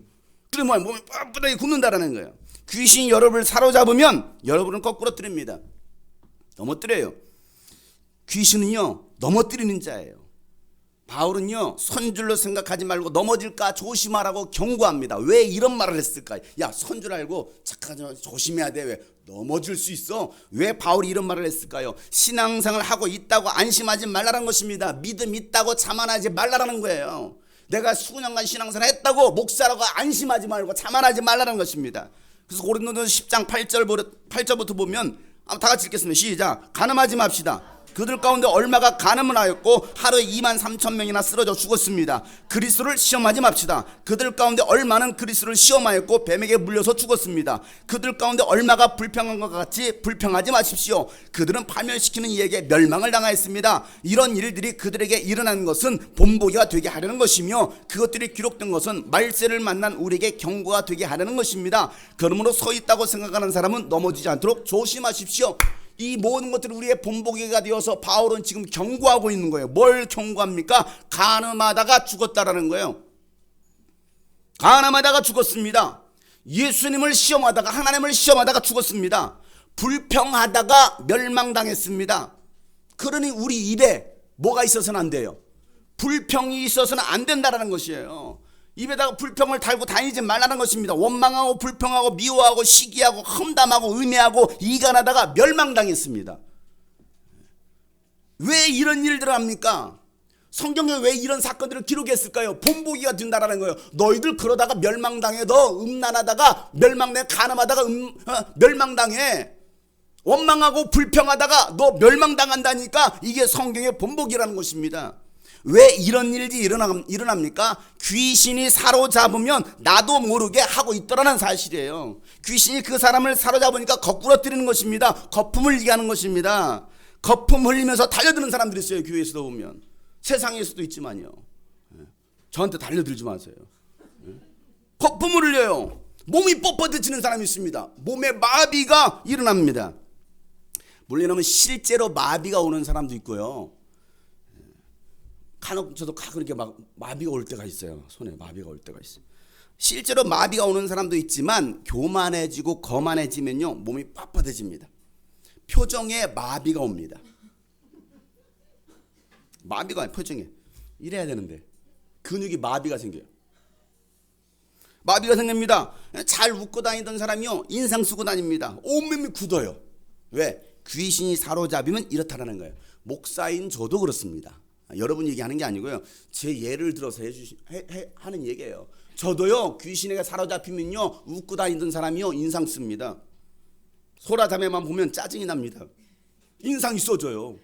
S1: 그래 몸이 뻣뻣하게 굳는다는 거예요. 귀신이 여러분을 사로잡으면 여러분을 거꾸로 뜨립니다. 넘어뜨려요. 귀신은요, 넘어뜨리는 자예요. 바울은요, 선줄로 생각하지 말고 넘어질까 조심하라고 경고합니다. 왜 이런 말을 했을까? 야, 선줄 알고 착하지 조심해야 돼. 왜? 넘어질 수 있어. 왜 바울이 이런 말을 했을까요? 신앙생활을 하고 있다고 안심하지 말라는 것입니다. 믿음 있다고 자만하지 말라는 거예요. 내가 수년간 신앙생활 했다고 목사라고 안심하지 말고 자만하지 말라는 것입니다. 그래서 고린도전서 10장 8절부터 보면 다 같이 읽겠습니다. 시작. 간음하지 맙시다. 그들 가운데 얼마가 간음을 하였고 하루에 23,000명이나 쓰러져 죽었습니다. 그리스도를 시험하지 맙시다. 그들 가운데 얼마는 그리스도를 시험하였고 뱀에게 물려서 죽었습니다. 그들 가운데 얼마가 불평한 것 같이 불평하지 마십시오. 그들은 파멸시키는 이에게 멸망을 당하였습니다. 이런 일들이 그들에게 일어난 것은 본보기가 되게 하려는 것이며 그것들이 기록된 것은 말세를 만난 우리에게 경고가 되게 하려는 것입니다. 그러므로 서 있다고 생각하는 사람은 넘어지지 않도록 조심하십시오. 이 모든 것들이 우리의 본보기가 되어서 바울은 지금 경고하고 있는 거예요. 뭘 경고합니까? 간음하다가 죽었다라는 거예요. 간음하다가 죽었습니다. 예수님을 시험하다가, 하나님을 시험하다가 죽었습니다. 불평하다가 멸망당했습니다. 그러니 우리 입에 뭐가 있어서는 안 돼요? 불평이 있어서는 안 된다라는 것이에요. 입에다가 불평을 달고 다니지 말라는 것입니다. 원망하고 불평하고 미워하고 시기하고 험담하고 음해하고 이간하다가 멸망당했습니다. 왜 이런 일들을 합니까? 성경에 왜 이런 사건들을 기록했을까요? 본보기가 된다라는 거예요. 너희들 그러다가 멸망당해. 너 음란하다가 멸망당해. 간음하다가 멸망당해. 원망하고 불평하다가 너 멸망당한다니까. 이게 성경의 본보기라는 것입니다. 왜 이런 일이 일어납니까? 귀신이 사로잡으면 나도 모르게 하고 있더라는 사실이에요. 귀신이 그 사람을 사로잡으니까 거꾸로 뜨리는 것입니다. 거품을 흘리게 하는 것입니다. 거품 흘리면서 달려드는 사람들이 있어요. 교회에서도 보면. 세상에서도 있지만요. 저한테 달려들지 마세요. 거품을 흘려요. 몸이 뻣뻣해지는 사람이 있습니다. 몸에 마비가 일어납니다. 물론 실제로 마비가 오는 사람도 있고요. 간혹 저도 가끔 이렇게 막 마비가 올 때가 있어요. 손에 마비가 올 때가 있어요. 실제로 마비가 오는 사람도 있지만 교만해지고 거만해지면요 몸이 뻣뻣해집니다. 표정에 마비가 옵니다. 마비가 아니라 표정에 이래야 되는데 근육이 마비가 생겨요. 마비가 생깁니다. 잘 웃고 다니던 사람이요 인상 쓰고 다닙니다. 온몸이 굳어요. 왜? 귀신이 사로잡으면 이렇다라는 거예요. 목사인 저도 그렇습니다. 여러분 얘기하는 게 아니고요. 제 예를 들어서 하는 얘기예요. 저도요 귀신에게 사로잡히면요 웃고 다니던 사람이요 인상 씁니다. 소라자매만 보면 짜증이 납니다. 인상이 써져요.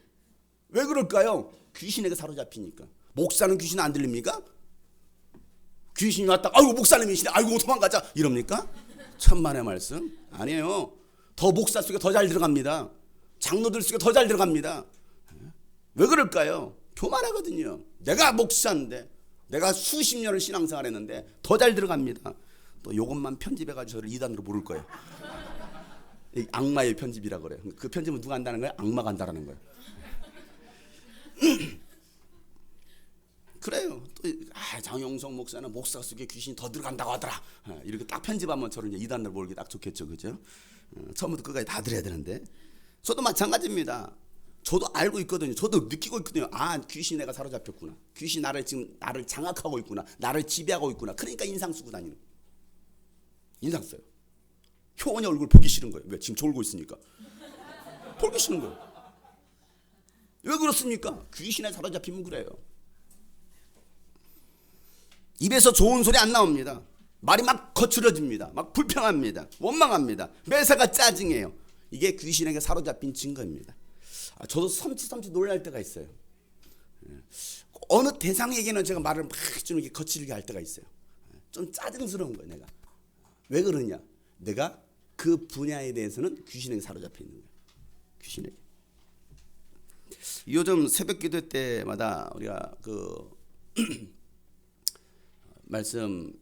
S1: 왜 그럴까요? 귀신에게 사로잡히니까. 목사는 귀신 안 들립니까? 귀신이 왔다. 아이고 목사님이시네. 아이고 도망가자 이럽니까?
S3: 천만의 말씀? 아니에요. 더 목사 속에 더 잘 들어갑니다. 장로들 속에 더 잘 들어갑니다. 왜 그럴까요? 교만하거든요. 내가 목사인데, 내가 수십 년을 신앙생활 했는데 더 잘 들어갑니다. 또 이것만 편집해가지고 저를 이단으로 부를 거예요. 악마의 편집이라고 그래요. 그 편집은 누가 한다는 거예요? 악마가 한다는 거예요. 그래요. 또 장용성 목사는 목사 속에 귀신이 더 들어간다고 하더라. 이렇게 딱 편집하면 저를 이제 이단으로 몰기 딱 좋겠죠, 그죠? 처음부터 끝까지 다 들어야 되는데, 저도 마찬가지입니다. 저도 알고 있거든요. 저도 느끼고 있거든요. 아, 귀신 내가 사로잡혔구나. 귀신 나를 장악하고 있구나. 나를 지배하고 있구나. 그러니까 인상 쓰고 다니는 거예요. 인상 써요. 효원이 얼굴 보기 싫은 거예요. 왜? 지금 졸고 있으니까. 보기 싫은 거예요. 왜 그렇습니까? 귀신에 사로잡히면 그래요. 입에서 좋은 소리 안 나옵니다. 말이 막 거칠어집니다. 막 불평합니다. 원망합니다. 매사가 짜증해요. 이게 귀신에게 사로잡힌 증거입니다. 저도 섬찟 놀랄 때가 있어요. 어느 대상에게는 제가 말을 막 좀 이렇게 거칠게 할 때가 있어요. 좀 짜증스러운 거예요, 내가. 왜 그러냐? 내가 그 분야에 대해서는 귀신에게 사로잡혀 있는 거예요. 귀신에게. 요즘 새벽 기도 때마다 우리가 그 말씀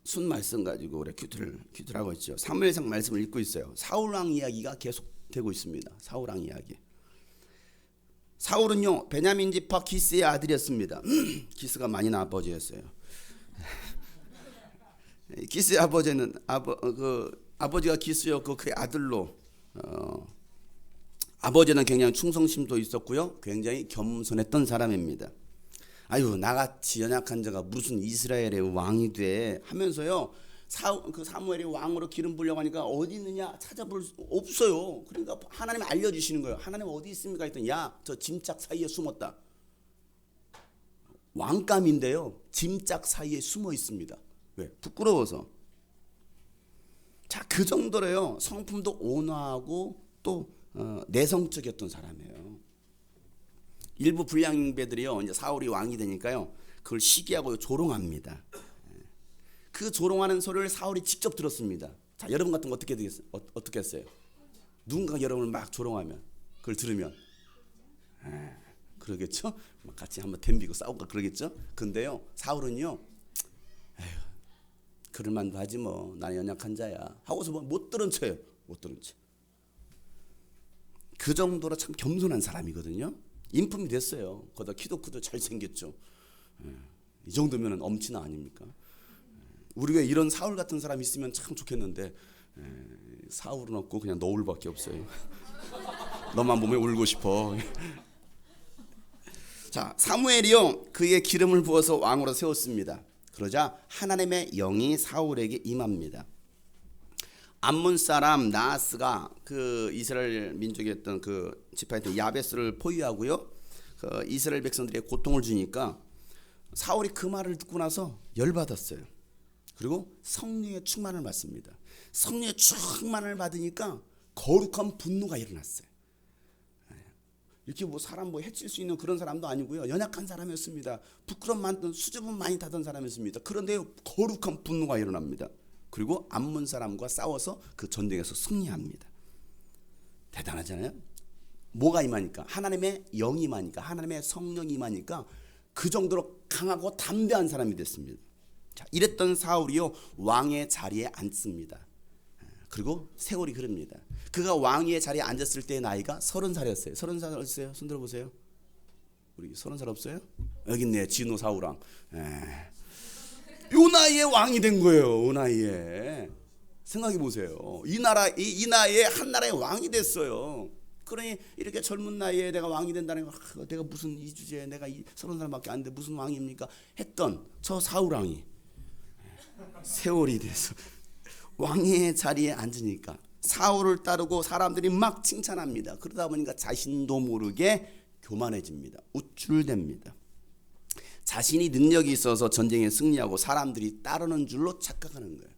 S3: 순 말씀 가지고 우리 큐트를 하고 있죠. 사무엘상 말씀을 읽고 있어요. 사울 왕 이야기가 계속되고 있습니다. 사울 왕 이야기. 사울은요 베냐민 지파 기스의 아들이었습니다. 기스가 많이 나 아버지였어요. 기스의 아버지는 아버지가 기스였고 그의 아들로 아버지는 굉장히 충성심도 있었고요. 굉장히 겸손했던 사람입니다. 아유, 나같이 연약한 자가 무슨 이스라엘의 왕이 돼 하면서요. 사무엘이 왕으로 기름 부려고 하니까 어디 있느냐 찾아볼 수 없어요. 그러니까 하나님이 알려주시는 거예요. 하나님 어디 있습니까? 했더니 야, 저 짐짝 사이에 숨었다. 왕감인데요. 짐짝 사이에 숨어 있습니다. 왜? 부끄러워서. 자, 그 정도로요. 성품도 온화하고 또 내성적이었던 사람이에요. 일부 불량배들이요. 이제 사울이 왕이 되니까요. 그걸 시기하고 조롱합니다. 그 조롱하는 소리를 사울이 직접 들었습니다. 자, 여러분 같은 거 어떻게 했어요? 누군가 여러분을 막 조롱하면 그걸 들으면 그러겠죠? 막 같이 한번 덤비고 싸우고 그러겠죠? 근데요, 사울은요, 에휴, 그럴만도 하지 뭐, 나는 연약한 자야 하고서 뭐 못 들은 채예요. 못 들은 채. 그 정도로 참 겸손한 사람이거든요. 인품이 됐어요. 거기다 키도 크고 잘생겼죠. 이 정도면 엄친아 아닙니까? 우리가 이런 사울 같은 사람이 있으면 참 좋겠는데 사울은 없고 그냥 너울밖에 없어요. 너만 보면 울고 싶어. 자, 사무엘이요 그의 기름을 부어서 왕으로 세웠습니다. 그러자 하나님의 영이 사울에게 임합니다. 암몬 사람 나하스가 그 이스라엘 민족이었던 그 지파였던 야베스를 포위하고요. 그 이스라엘 백성들에게 고통을 주니까 사울이 그 말을 듣고 나서 열받았어요. 그리고 성령의 충만을 받습니다. 성령의 충만을 받으니까 거룩한 분노가 일어났어요. 이렇게 뭐 사람 뭐 해칠 수 있는 그런 사람도 아니고요. 연약한 사람이었습니다. 부끄럼 많던 수줍음 많이 타던 사람이었습니다. 그런데 거룩한 분노가 일어납니다. 그리고 암몬 사람과 싸워서 그 전쟁에서 승리합니다. 대단하잖아요. 뭐가 임하니까? 하나님의 영이 임하니까, 하나님의 성령이 임하니까 그 정도로 강하고 담대한 사람이 됐습니다. 자, 이랬던 사울이요 왕의 자리에 앉습니다. 그리고 세월이 흐릅니다. 그가 왕의 자리에 앉았을 때의 나이가 30살이었어요. 30살이었어요. 손 들어보세요. 우리 30살 없어요? 여기 있네. 진호 사울왕. 요 나이에 왕이 된 거예요. 요 나이에. 생각해 보세요. 이 나이에 한 나라의 왕이 됐어요. 그러니 이렇게 젊은 나이에 내가 왕이 된다는 거, 내가 무슨 이 주제에 내가 30살밖에 안 돼 무슨 왕입니까? 했던 저 사울왕이 세월이 돼서 왕의 자리에 앉으니까 사울을 따르고 사람들이 막 칭찬합니다. 그러다 보니까 자신도 모르게 교만해집니다. 우쭐댑니다. 자신이 능력이 있어서 전쟁에 승리하고 사람들이 따르는 줄로 착각하는 거예요.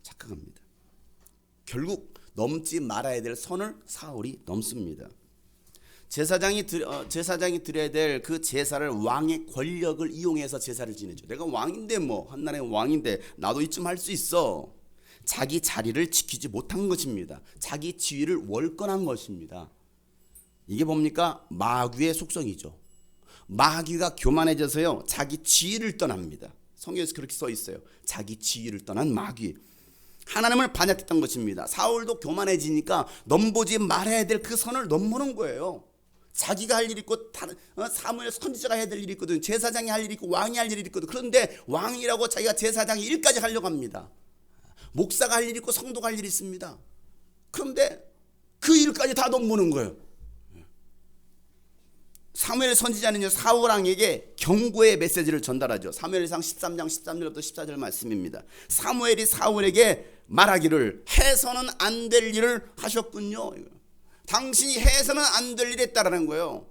S3: 착각합니다. 결국 넘지 말아야 될 선을 사울이 넘습니다. 제사장이 드려야 될 그 제사를 왕의 권력을 이용해서 제사를 지내죠. 내가 왕인데 뭐 한 나라의 왕인데 나도 이쯤 할 수 있어. 자기 자리를 지키지 못한 것입니다. 자기 지위를 월권한 것입니다. 이게 뭡니까? 마귀의 속성이죠. 마귀가 교만해져서요, 자기 지위를 떠납니다. 성경에서 그렇게 써 있어요. 자기 지위를 떠난 마귀. 하나님을 반역했던 것입니다. 사울도 교만해지니까 넘보지 말아야 될 그 선을 넘보는 거예요. 자기가 할 일이 있고 사무엘 선지자가 해야 될 일이 있거든. 제사장이 할 일이 있고 왕이 할 일이 있거든. 그런데 왕이라고 자기가 제사장의 일까지 하려고 합니다. 목사가 할 일이 있고 성도가 할 일이 있습니다. 그런데 그 일까지 다 넘보는 거예요. 사무엘 선지자는요, 사울 왕에게 경고의 메시지를 전달하죠. 사무엘상 13장 13절부터 14절 말씀입니다. 사무엘이 사울에게 말하기를 해서는 안 될 일을 하셨군요. 당신이 해서는 안 될 일을 했다라는 거예요.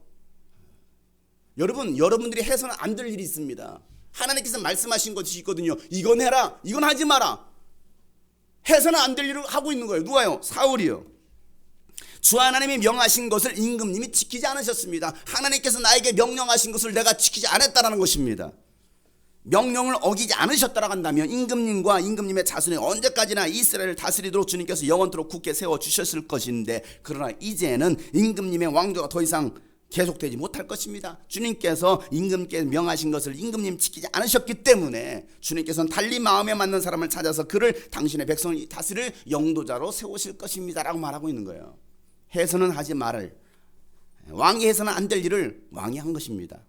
S3: 여러분들이 해서는 안 될 일이 있습니다. 하나님께서 말씀하신 것이 있거든요. 이건 해라, 이건 하지 마라. 해서는 안 될 일을 하고 있는 거예요. 누가요? 사울이요. 주 하나님이 명하신 것을 임금님이 지키지 않으셨습니다. 하나님께서 나에게 명령하신 것을 내가 지키지 않았다라는 것입니다. 명령을 어기지 않으셨다라고 한다면 임금님과 임금님의 자손이 언제까지나 이스라엘을 다스리도록 주님께서 영원토록 굳게 세워주셨을 것인데, 그러나 이제는 임금님의 왕조가 더 이상 계속되지 못할 것입니다. 주님께서 임금께 명하신 것을 임금님 지키지 않으셨기 때문에 주님께서는 달리 마음에 맞는 사람을 찾아서 그를 당신의 백성을 다스릴 영도자로 세우실 것입니다 라고 말하고 있는 거예요. 해서는 하지 말을, 왕이 해서는 안 될 일을 왕이 한 것입니다.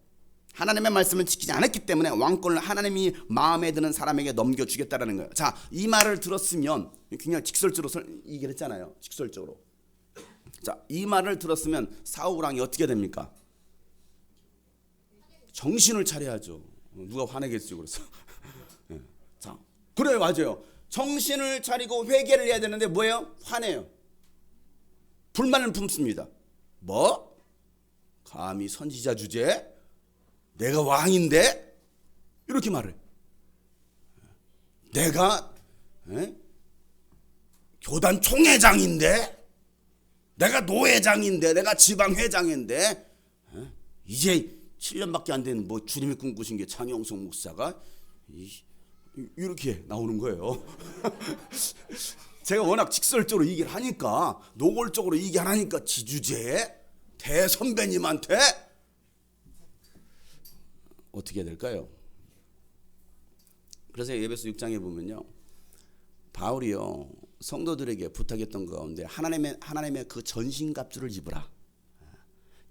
S3: 하나님의 말씀을 지키지 않았기 때문에 왕권을 하나님이 마음에 드는 사람에게 넘겨주겠다라는 거예요. 자, 이 말을 들었으면 그냥 직설적으로 얘기를 했잖아요. 직설적으로. 자, 이 말을 들었으면 사울 왕이 어떻게 됩니까? 정신을 차려야죠. 누가 화내겠지 그래서. 자, 그래요, 맞아요. 정신을 차리고 회개를 해야 되는데 뭐예요? 화내요. 불만을 품습니다. 뭐? 감히 선지자 주제에 내가 왕인데? 이렇게 말을. 내가 교단 총회장인데? 내가 노회장인데? 내가 지방회장인데? 이제 7년밖에 안 된 뭐 주님이 꿈꾸신 게 장영석 목사가 이렇게 나오는 거예요. 제가 워낙 직설적으로 얘기를 하니까, 노골적으로 얘기를 하니까 지주제에 대선배님한테 어떻게 해야 될까요? 그래서 에베소 6장에 보면요, 바울이요 성도들에게 부탁했던 가운데 하나님의 그 전신갑주를 입으라,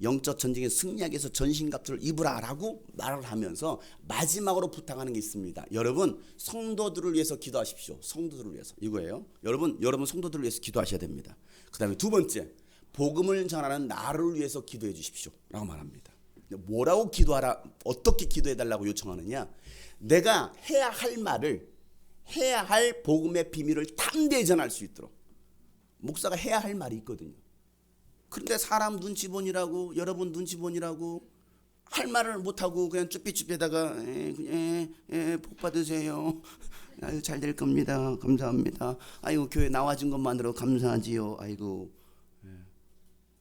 S3: 영적 전쟁에 승리하기 위해서 전신갑주를 입으라라고 말을 하면서 마지막으로 부탁하는 게 있습니다. 여러분, 성도들을 위해서 기도하십시오. 성도들을 위해서. 이거예요. 여러분 성도들을 위해서 기도하셔야 됩니다. 그 다음에 두 번째, 복음을 전하는 나를 위해서 기도해 주십시오 라고 말합니다. 뭐라고 기도하라, 어떻게 기도해 달라고 요청하느냐, 내가 해야 할 말을, 해야 할 복음의 비밀을 담대히 전할 수 있도록. 목사가 해야 할 말이 있거든요. 그런데 사람 눈치 보니라고, 여러분 눈치 보니라고 할 말을 못하고 그냥 쭈삐쭈삐다가 복 받으세요. 아유, 잘 될 겁니다. 감사합니다. 아이고, 교회 나와준 것만으로 감사하지요. 아이고.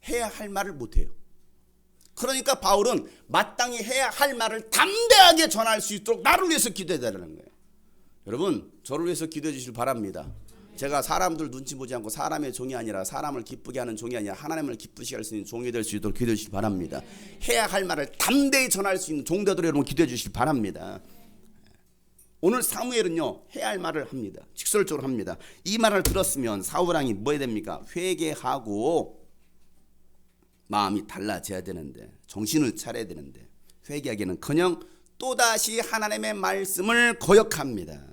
S3: 해야 할 말을 못해요. 그러니까 바울은 마땅히 해야 할 말을 담대하게 전할 수 있도록 나를 위해서 기도해달라는 거예요. 여러분, 저를 위해서 기도해 주시길 바랍니다. 제가 사람들 눈치 보지 않고 사람의 종이 아니라, 사람을 기쁘게 하는 종이 아니라 하나님을 기쁘시게 할 수 있는 종이 될 수 있도록 기도해 주시기 바랍니다. 해야 할 말을 담대히 전할 수 있는 종들을 여러분 기도해 주시기 바랍니다. 오늘 사무엘은요, 해야 할 말을 합니다. 직설적으로 합니다. 이 말을 들었으면 사울 왕이 뭐 해야 됩니까? 회개하고 마음이 달라져야 되는데, 정신을 차려야 되는데, 회개하기는커녕 또다시 하나님의 말씀을 거역합니다.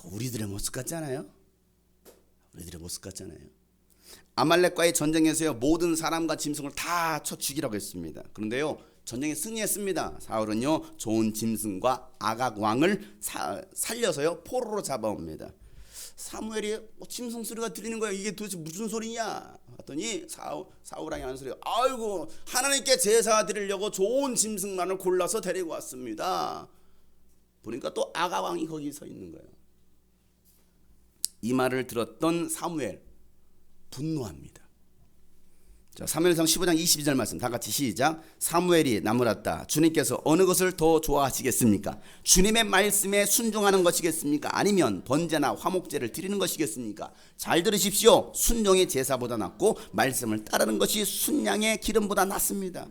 S3: 우리들의 모습 같잖아요. 우리들의 모습 같잖아요. 아말렉과의 전쟁에서요, 모든 사람과 짐승을 다 쳐 죽이라고 했습니다. 그런데요, 전쟁에 승리했습니다. 사울은요, 좋은 짐승과 아각 왕을 살려서요, 포로로 잡아옵니다. 사무엘이 짐승 소리가 들리는 거예요. 이게 도대체 무슨 소리냐 봤더니 사울 왕이 하는 소리가, 아이고, 하나님께 제사 드리려고 좋은 짐승만을 골라서 데리고 왔습니다. 보니까 또 아각 왕이 거기 서 있는 거예요. 이 말을 들었던 사무엘 분노합니다. 자, 사무엘상 15장 22절 말씀 다 같이 시작. 사무엘이 나무랐다. 주님께서 어느 것을 더 좋아하시겠습니까? 주님의 말씀에 순종하는 것이겠습니까? 아니면 번제나 화목제를 드리는 것이겠습니까? 잘 들으십시오. 순종이 제사보다 낫고 말씀을 따르는 것이 순양의 기름보다 낫습니다.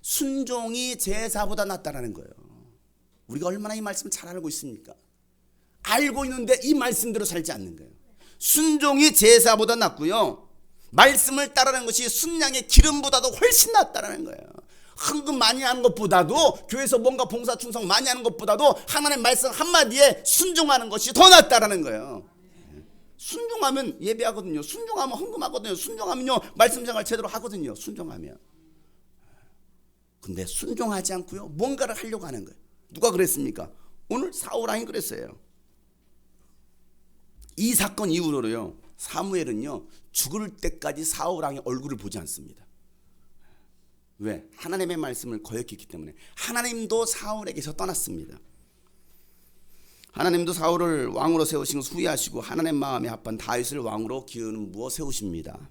S3: 순종이 제사보다 낫다라는 거예요. 우리가 얼마나 이 말씀을 잘 알고 있습니까? 알고 있는데 이 말씀대로 살지 않는 거예요. 순종이 제사보다 낫고요, 말씀을 따르는 것이 순양의 기름보다도 훨씬 낫다라는 거예요. 헌금 많이 하는 것보다도, 교회에서 뭔가 봉사 충성 많이 하는 것보다도 하나님의 말씀 한마디에 순종하는 것이 더 낫다라는 거예요. 순종하면 예배하거든요. 순종하면 헌금하거든요. 순종하면요 말씀 생활 제대로 하거든요. 순종하면. 근데 순종하지 않고요 뭔가를 하려고 하는 거예요. 누가 그랬습니까? 오늘 사울왕이 그랬어요. 이 사건 이후로요 사무엘은요 죽을 때까지 사울왕의 얼굴을 보지 않습니다. 왜? 하나님의 말씀을 거역했기 때문에. 하나님도 사울에게서 떠났습니다. 하나님도 사울을 왕으로 세우신 것을 후회하시고 하나님 마음에 합한 다윗을 왕으로 기름부어 세우십니다.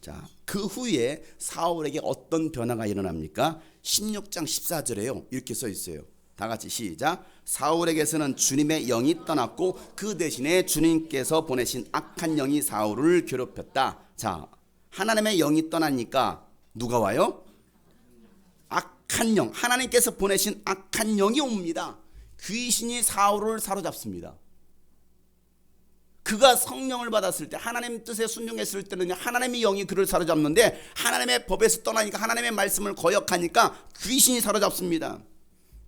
S3: 자, 그 후에 사울에게 어떤 변화가 일어납니까? 16장 14절에요 이렇게 써 있어요. 다 같이 시작. 사울에게서는 주님의 영이 떠났고 그 대신에 주님께서 보내신 악한 영이 사울을 괴롭혔다. 자, 하나님의 영이 떠나니까 누가 와요? 악한 영, 하나님께서 보내신 악한 영이 옵니다. 귀신이 사울을 사로잡습니다. 그가 성령을 받았을 때, 하나님 뜻에 순종했을 때는 하나님의 영이 그를 사로잡는데, 하나님의 법에서 떠나니까, 하나님의 말씀을 거역하니까 귀신이 사로잡습니다.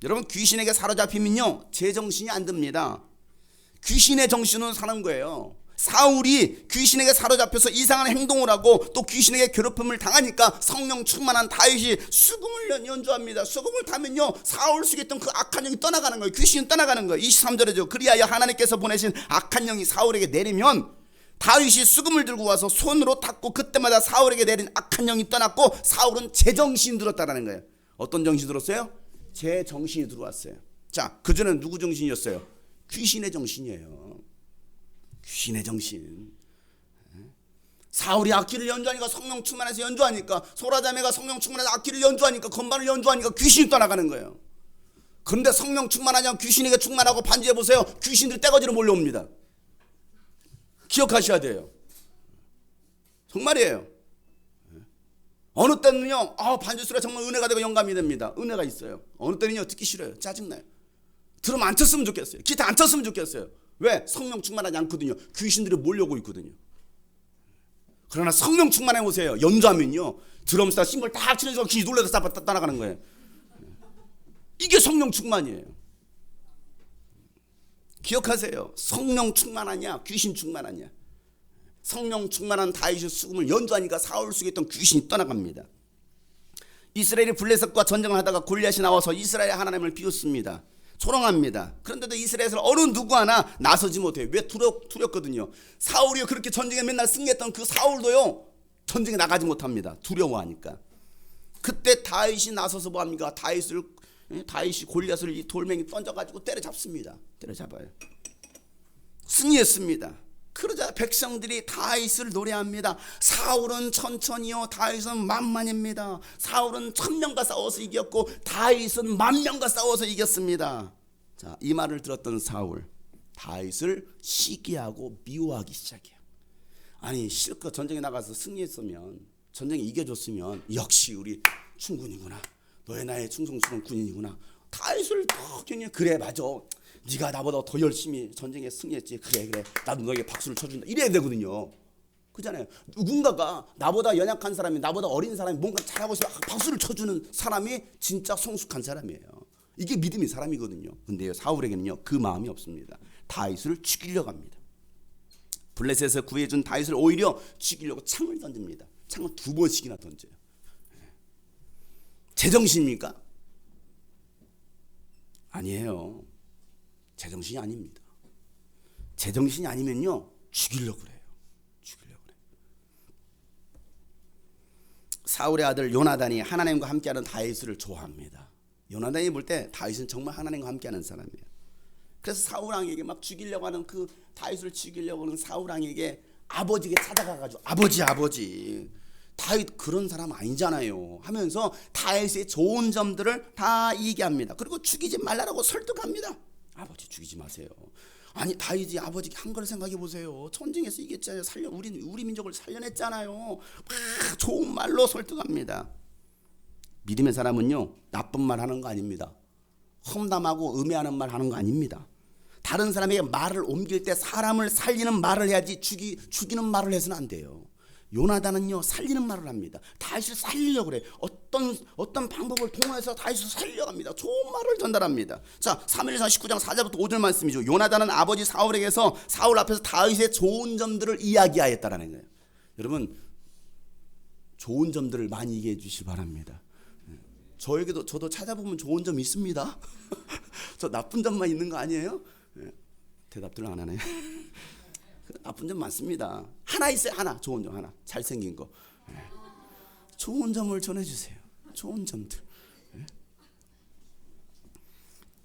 S3: 여러분, 귀신에게 사로잡히면요 제정신이 안 듭니다. 귀신의 정신으로 사는 거예요. 사울이 귀신에게 사로잡혀서 이상한 행동을 하고 또 귀신에게 괴롭힘을 당하니까 성령 충만한 다윗이 수금을 연주합니다. 수금을 타면요 사울 속에 있던 그 악한 영이 떠나가는 거예요. 귀신이 떠나가는 거예요. 23절에죠. 그리하여 하나님께서 보내신 악한 영이 사울에게 내리면 다윗이 수금을 들고 와서 손으로 탔고 그때마다 사울에게 내린 악한 영이 떠났고 사울은 제정신이 들었다는 거예요. 어떤 정신이 들었어요? 제정신이 들어왔어요. 자, 그전에는 누구 정신이었어요? 귀신의 정신이에요. 귀신의 정신. 사울이 악기를 연주하니까 성령 충만해서 연주하니까, 소라자매가 성령 충만해서 악기를 연주하니까, 건반을 연주하니까 귀신이 떠나가는 거예요. 그런데 성령 충만하지 않고 귀신에게 충만하고 반주해 보세요. 귀신들 떼거지로 몰려옵니다. 기억하셔야 돼요. 정말이에요. 어느 때는요 반주 소리가 정말 은혜가 되고 영감이 됩니다. 은혜가 있어요. 어느 때는요 듣기 싫어요. 짜증나요. 드럼 안 쳤으면 좋겠어요. 기타 안 쳤으면 좋겠어요. 왜? 성령 충만하지 않거든요. 귀신들이 몰려오고 있거든요. 그러나 성령 충만해 보세요. 연주하면요 드럼스타 심벌 딱 치면서 귀신이 놀라서 따라가는 거예요. 이게 성령 충만이에요. 기억하세요. 성령 충만하냐 귀신 충만하냐. 성령 충만한 다윗의 수금을 연주하니까 사울 속에 있던 귀신이 떠나갑니다. 이스라엘이 블레셋과 전쟁을 하다가 골리앗이 나와서 이스라엘의 하나님을 비웃습니다. 조롱합니다. 그런데도 이스라엘에서 어느 누구 하나 나서지 못해요. 왜? 두렵거든요. 사울이 그렇게 전쟁에 맨날 승리했던 그 사울도요 전쟁에 나가지 못합니다. 두려워하니까. 그때 다윗이 나서서 뭐합니까? 다윗이 골리앗을 이 돌멩이 던져가지고 때려잡습니다. 때려잡아요. 승리했습니다. 그러자 백성들이 다윗을 노래합니다. 사울은 천천히요 다윗은 만만입니다. 사울은 1000명과 싸워서 이겼고 다윗은 10,000명과 싸워서 이겼습니다. 자, 이 말을 들었던 사울 다윗을 시기하고 미워하기 시작해요. 아니 실컷 전쟁에 나가서 승리했으면, 전쟁에 이겨줬으면 역시 우리 충군이구나, 너의 나의 충성스러운 군인이구나, 다윗을 더 그래 맞아, 네가 나보다 더 열심히 전쟁에 승리했지, 그래 나도 너에게 박수를 쳐준다, 이래야 되거든요. 그잖아요. 누군가가 나보다 연약한 사람이, 나보다 어린 사람이 뭔가 잘하고 있으면 박수를 쳐주는 사람이 진짜 성숙한 사람이에요. 이게 믿음의 사람이거든요. 근데요 사울에게는요 그 마음이 없습니다. 다윗을 죽이려고 합니다. 블레셋에서 구해준 다윗을 오히려 죽이려고 창을 던집니다. 창을 2번씩이나 던져요. 제정신입니까? 아니에요. 제정신이 아닙니다. 제정신이 아니면요 죽이려고 그래요. 사울의 아들 요나단이 하나님과 함께하는 다윗을 좋아합니다. 요나단이 볼 때 다윗은 정말 하나님과 함께하는 사람이에요. 그래서 사울왕에게 막 죽이려고 하는, 그 다윗을 죽이려고 하는 사울왕에게 아버지에게 찾아가가지고 아버지 다윗 그런 사람 아니잖아요 하면서 다윗의 좋은 점들을 다 얘기합니다. 그리고 죽이지 말라고 설득합니다. 아버지 죽이지 마세요. 아니 다윗이 아버지 한 걸 생각해 보세요. 전쟁에서 이겼잖아요. 우리 민족을 살려냈잖아요. 막 좋은 말로 설득합니다. 믿음의 사람은요 나쁜 말 하는 거 아닙니다. 험담하고 음해하는 말 하는 거 아닙니다. 다른 사람에게 말을 옮길 때 사람을 살리는 말을 해야지 죽이는 말을 해서는 안 돼요. 요나단은요 살리는 말을 합니다. 다윗을 살리려고 그래. 어떤 방법을 통해서 다윗을 살리려고 합니다. 좋은 말을 전달합니다. 자, 사무엘상 19장 4절부터 5절 말씀이죠. 요나단은 아버지 사울에게서 사울 앞에서 다윗의 좋은 점들을 이야기하였다라는 거예요. 여러분 좋은 점들을 많이 얘기해 주시기 바랍니다. 저도 찾아보면 좋은 점이 있습니다. 저 나쁜 점만 있는 거 아니에요? 대답들 안 하네. 나쁜 점 많습니다. 하나 있어요. 하나 좋은 점 하나 잘생긴 거. 좋은 점을 전해주세요. 좋은 점들.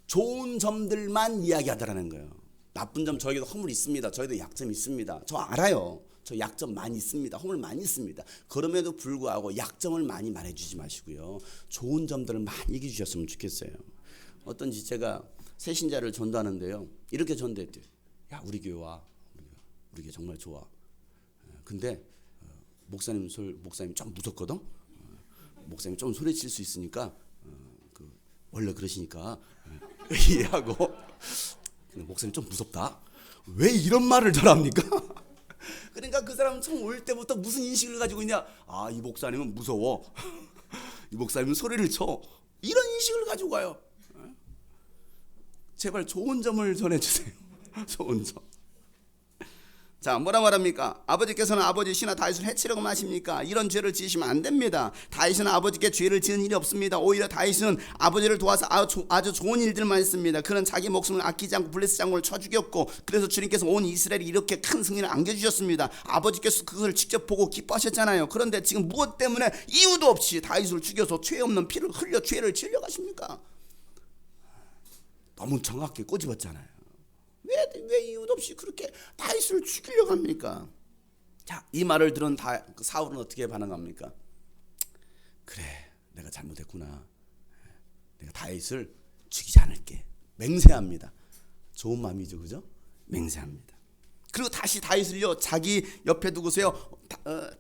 S3: 좋은 점들만 이야기하더라는 거예요. 나쁜 점 저희도 허물 있습니다. 저희도 약점 있습니다. 저 알아요. 저 약점 많이 있습니다. 허물 많이 있습니다. 그럼에도 불구하고 약점을 많이 말해주지 마시고요. 좋은 점들을 많이 얘기해 주셨으면 좋겠어요. 어떤지 제가 새신자를 전도하는데요. 이렇게 전도했대요. 야 우리 교회 와. 우리 교회 정말 좋아. 근데 목사님 좀 무섭거든. 목사님 좀 소리칠 수 있으니까 원래 그러시니까 이해하고. 근데 목사님 좀 무섭다. 왜 이런 말을 잘합니까? 그러니까 그 사람은 처음 올 때부터 무슨 인식을 가지고 있냐? 아, 이 목사님은 무서워. 이 목사님은 소리를 쳐. 이런 인식을 가지고 가요. 제발 좋은 점을 전해주세요. 좋은 점. 자, 뭐라 말합니까? 아버지께서는 아버지 신하 다윗을 해치려고 하십니까? 이런 죄를 지으시면 안 됩니다. 다윗은 아버지께 죄를 지은 일이 없습니다. 오히려 다윗은 아버지를 도와서 아주 좋은 일들만 했습니다. 그는 자기 목숨을 아끼지 않고 블레셋 장군을 쳐 죽였고, 그래서 주님께서 온 이스라엘이 이렇게 큰 승리를 안겨주셨습니다. 아버지께서 그것을 직접 보고 기뻐하셨잖아요. 그런데 지금 무엇 때문에 이유도 없이 다윗을 죽여서 죄 없는 피를 흘려 죄를 지으려 가십니까? 너무 정확하게 꼬집었잖아요. 왜 이유도 없이 그렇게 다윗을 죽이려고 합니까? 자, 이 말을 들은 사울은 어떻게 반응합니까? 그래, 내가 잘못했구나. 내가 다윗을 죽이지 않을게. 맹세합니다. 좋은 마음이죠, 그죠? 맹세합니다. 그리고 다시 다윗을요 자기 옆에 두고서요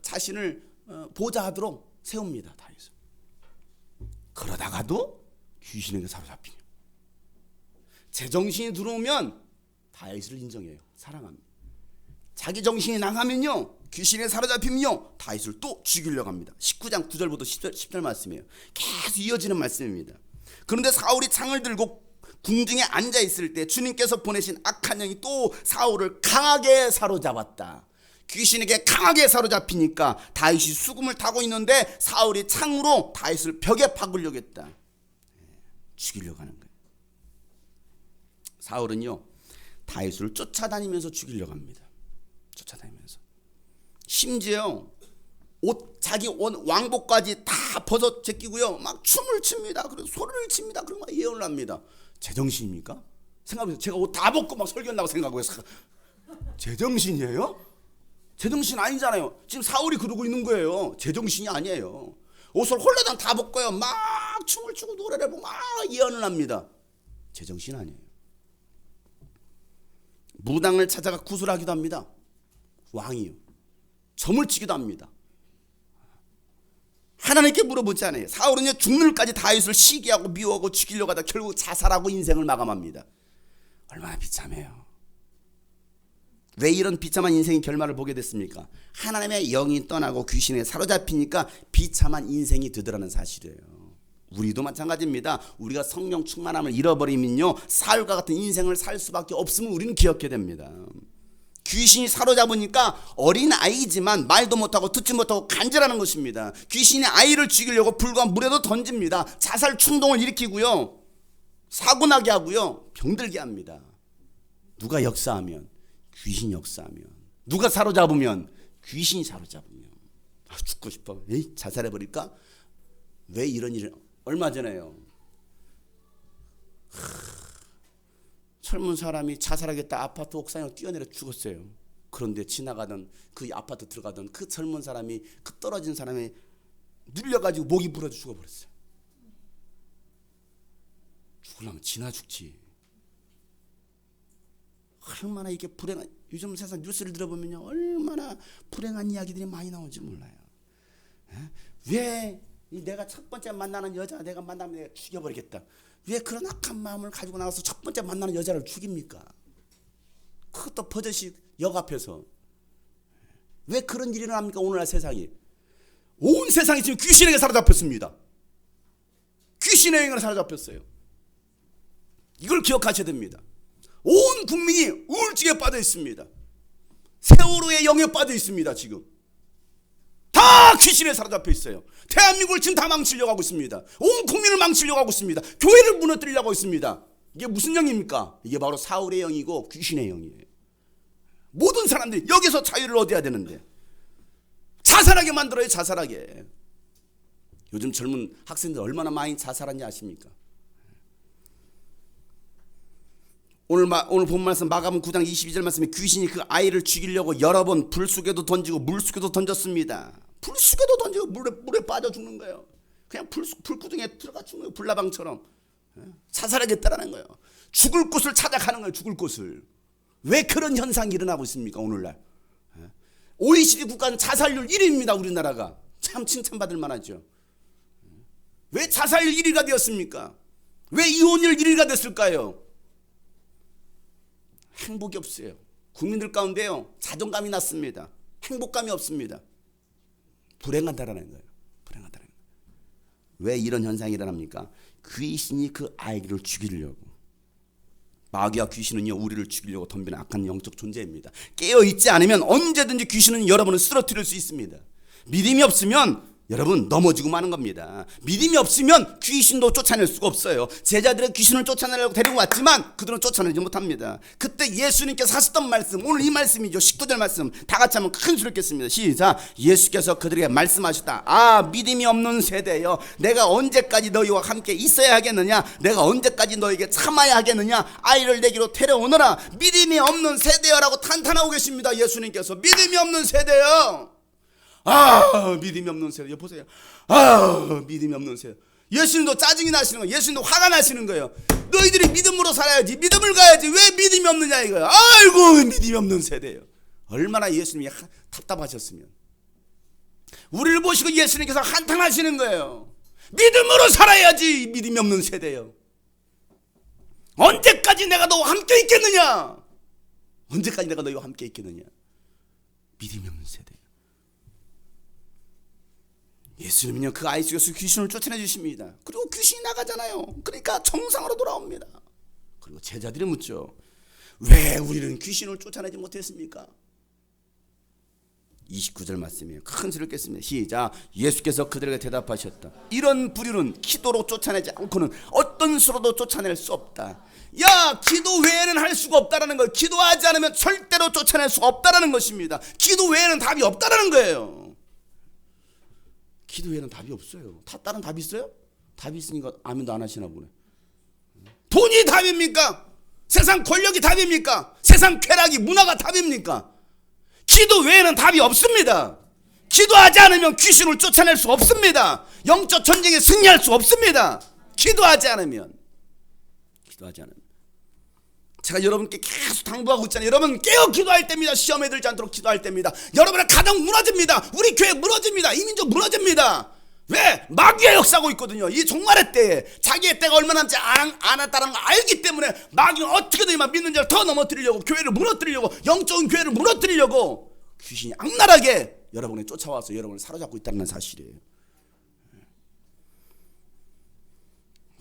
S3: 자신을 보좌하도록 세웁니다. 다윗을. 그러다가도 귀신에게 사로잡히냐. 제정신이 들어오면 다윗을 인정해요. 사랑합니다. 자기 정신이 나가면요 귀신에 사로잡히면요 다윗을 또 죽이려고 합니다. 19장 9절부터 10절 말씀이에요. 계속 이어지는 말씀입니다. 그런데 사울이 창을 들고 궁중에 앉아 있을 때 주님께서 보내신 악한 영이 또 사울을 강하게 사로잡았다. 귀신에게 강하게 사로잡히니까 다윗이 수금을 타고 있는데 사울이 창으로 다윗을 벽에 박으려고 했다. 죽이려고 하는 거예요. 사울은요 다윗을 쫓아다니면서 죽이려고 합니다. 쫓아다니면서 심지어 자기 왕복까지 다 벗어 제끼고요 막 춤을 춥니다. 그래서 소리를 칩니다. 그리고 막 예언을 합니다. 제정신입니까? 생각해보세요. 제가 옷 다 벗고 막 설교한다고 생각하고 제정신이에요? 제정신 아니잖아요. 지금 사울이 그러고 있는 거예요. 제정신이 아니에요. 옷을 홀라당 다 벗고요 막 춤을 추고 노래를 하고 막 예언을 합니다. 제정신 아니에요. 무당을 찾아가 구술하기도 합니다. 왕이요. 점을 치기도 합니다. 하나님께 물어보지 않아요. 사울은요 죽는까지 다윗을 시기하고 미워하고 죽이려고 하다 결국 자살하고 인생을 마감합니다. 얼마나 비참해요. 왜 이런 비참한 인생의 결말을 보게 됐습니까? 하나님의 영이 떠나고 귀신에 사로잡히니까 비참한 인생이 되더라는 사실이에요. 우리도 마찬가지입니다. 우리가 성령 충만함을 잃어버리면요 사울과 같은 인생을 살 수밖에 없음을 우리는 기억해야 됩니다. 귀신이 사로잡으니까 어린 아이지만 말도 못하고 듣지 못하고 간절하는 것입니다. 귀신이 아이를 죽이려고 불과 물에도 던집니다. 자살 충동을 일으키고요 사고나게 하고요 병들게 합니다. 누가 역사하면 귀신이 역사하면, 누가 사로잡으면 귀신이 사로잡으면. 죽고 싶어. 자살해버릴까? 왜 이런 일을. 얼마 전에요 젊은 사람이 자살하겠다 아파트 옥상에 뛰어내려 죽었어요. 그런데 지나가던 그 아파트 들어가던 그 젊은 사람이 그 떨어진 사람이 눌려가지고 목이 부러져 죽어버렸어요. 죽으려면 지나 죽지. 얼마나 이게 불행한, 요즘 세상 뉴스를 들어보면요, 얼마나 불행한 이야기들이 많이 나오는지 몰라요. 왜 내가 첫 번째 만나는 여자 내가 만나면 내가 죽여버리겠다. 왜 그런 악한 마음을 가지고 나와서 첫 번째 만나는 여자를 죽입니까? 그것도 버젓이 역 앞에서. 왜 그런 일이 일어납니까? 오늘날 세상이. 온 세상이 지금 귀신에게 사로잡혔습니다. 귀신의 영향에 사로잡혔어요. 이걸 기억하셔야 됩니다. 온 국민이 우울증에 빠져 있습니다. 세월호의 영에 빠져 있습니다. 지금 다 귀신에 사로잡혀 있어요. 대한민국을 지금 다 망치려고 하고 있습니다. 온 국민을 망치려고 하고 있습니다. 교회를 무너뜨리려고 하고 있습니다. 이게 무슨 영입니까? 이게 바로 사울의 영이고 귀신의 영이에요. 모든 사람들이 여기서 자유를 얻어야 되는데 자살하게 만들어요. 자살하게. 요즘 젊은 학생들 얼마나 많이 자살하는지 아십니까? 오늘 본 말씀 마가복음 9장 22절 말씀에 귀신이 그 아이를 죽이려고 여러 번 불속에도 던지고 물속에도 던졌습니다. 불속에도 던지고 물에 빠져 죽는 거예요. 그냥 불구덩이에 들어가 죽는 거예요. 불나방처럼. 자살하겠다라는 거예요. 죽을 곳을 찾아가는 거예요. 죽을 곳을. 왜 그런 현상이 일어나고 있습니까? 오늘날. OECD 국가는 자살률 1위입니다. 우리나라가. 참 칭찬받을 만하죠. 왜 자살률 1위가 되었습니까? 왜 이혼율 1위가 됐을까요? 행복이 없어요. 국민들 가운데요, 자존감이 낮습니다. 행복감이 없습니다. 불행하다라는 거예요. 불행하다라는 거예요. 왜 이런 현상이 일어납니까? 귀신이 그 아이를 죽이려고. 마귀와 귀신은요, 우리를 죽이려고 덤비는 악한 영적 존재입니다. 깨어있지 않으면 언제든지 귀신은 여러분을 쓰러뜨릴 수 있습니다. 믿음이 없으면 여러분 넘어지고 마는 겁니다. 믿음이 없으면 귀신도 쫓아낼 수가 없어요. 제자들은 귀신을 쫓아내려고 데리고 왔지만 그들은 쫓아내지 못합니다. 그때 예수님께서 하셨던 말씀, 오늘 이 말씀이죠. 19절 말씀 다 같이 한번 큰 소리 읽겠습니다. 시작. 예수께서 그들에게 말씀하셨다. 아, 믿음이 없는 세대여, 내가 언제까지 너희와 함께 있어야 하겠느냐? 내가 언제까지 너에게 참아야 하겠느냐? 아이를 내게로 데려오너라. 믿음이 없는 세대여라고 탄탄하고 계십니다. 예수님께서. 믿음이 없는 세대여. 아, 믿음이 없는 세대. 여보세요. 아, 믿음이 없는 세대. 예수님도 짜증이 나시는 거예요. 예수님도 화가 나시는 거예요. 너희들이 믿음으로 살아야지, 믿음을 가야지, 왜 믿음이 없느냐 이거예요. 아이고, 믿음이 없는 세대예요. 얼마나 예수님이 답답하셨으면. 우리를 보시고 예수님께서 한탄하시는 거예요. 믿음으로 살아야지, 믿음이 없는 세대예요. 언제까지 내가 너와 함께 있겠느냐? 언제까지 내가 너희와 함께 있겠느냐? 믿음이 없는 세대. 예수님은요, 그 아이 속에서 귀신을 쫓아내 주십니다. 그리고 귀신이 나가잖아요. 그러니까 정상으로 돌아옵니다. 그리고 제자들이 묻죠. 왜 우리는 귀신을 쫓아내지 못했습니까? 29절 말씀이에요. 큰 소리를 깼습니다. 시작. 예수께서 그들에게 대답하셨다. 이런 부류는 기도로 쫓아내지 않고는 어떤 수로도 쫓아낼 수 없다. 야, 기도 외에는 할 수가 없다라는 거예요. 기도하지 않으면 절대로 쫓아낼 수 없다라는 것입니다. 기도 외에는 답이 없다라는 거예요. 기도 외에는 답이 없어요. 다른 답이 있어요? 답이 있으니까 아멘도 안 하시나 보네. 돈이 답입니까? 세상 권력이 답입니까? 세상 쾌락이, 문화가 답입니까? 기도 외에는 답이 없습니다. 기도하지 않으면 귀신을 쫓아낼 수 없습니다. 영적 전쟁에 승리할 수 없습니다. 기도하지 않으면. 제가 여러분께 계속 당부하고 있잖아요. 여러분 깨어 기도할 때입니다. 시험에 들지 않도록 기도할 때입니다. 여러분의 가정 무너집니다. 우리 교회 무너집니다. 이 민족 무너집니다. 왜? 마귀가 역사하고 있거든요. 이 종말의 때에 자기의 때가 얼마나 남지 않았다는 걸 알기 때문에 마귀는 어떻게든 믿는 자를 더 넘어뜨리려고, 교회를 무너뜨리려고, 영적인 교회를 무너뜨리려고 귀신이 악랄하게 여러분을 쫓아와서 여러분을 사로잡고 있다는 사실이에요.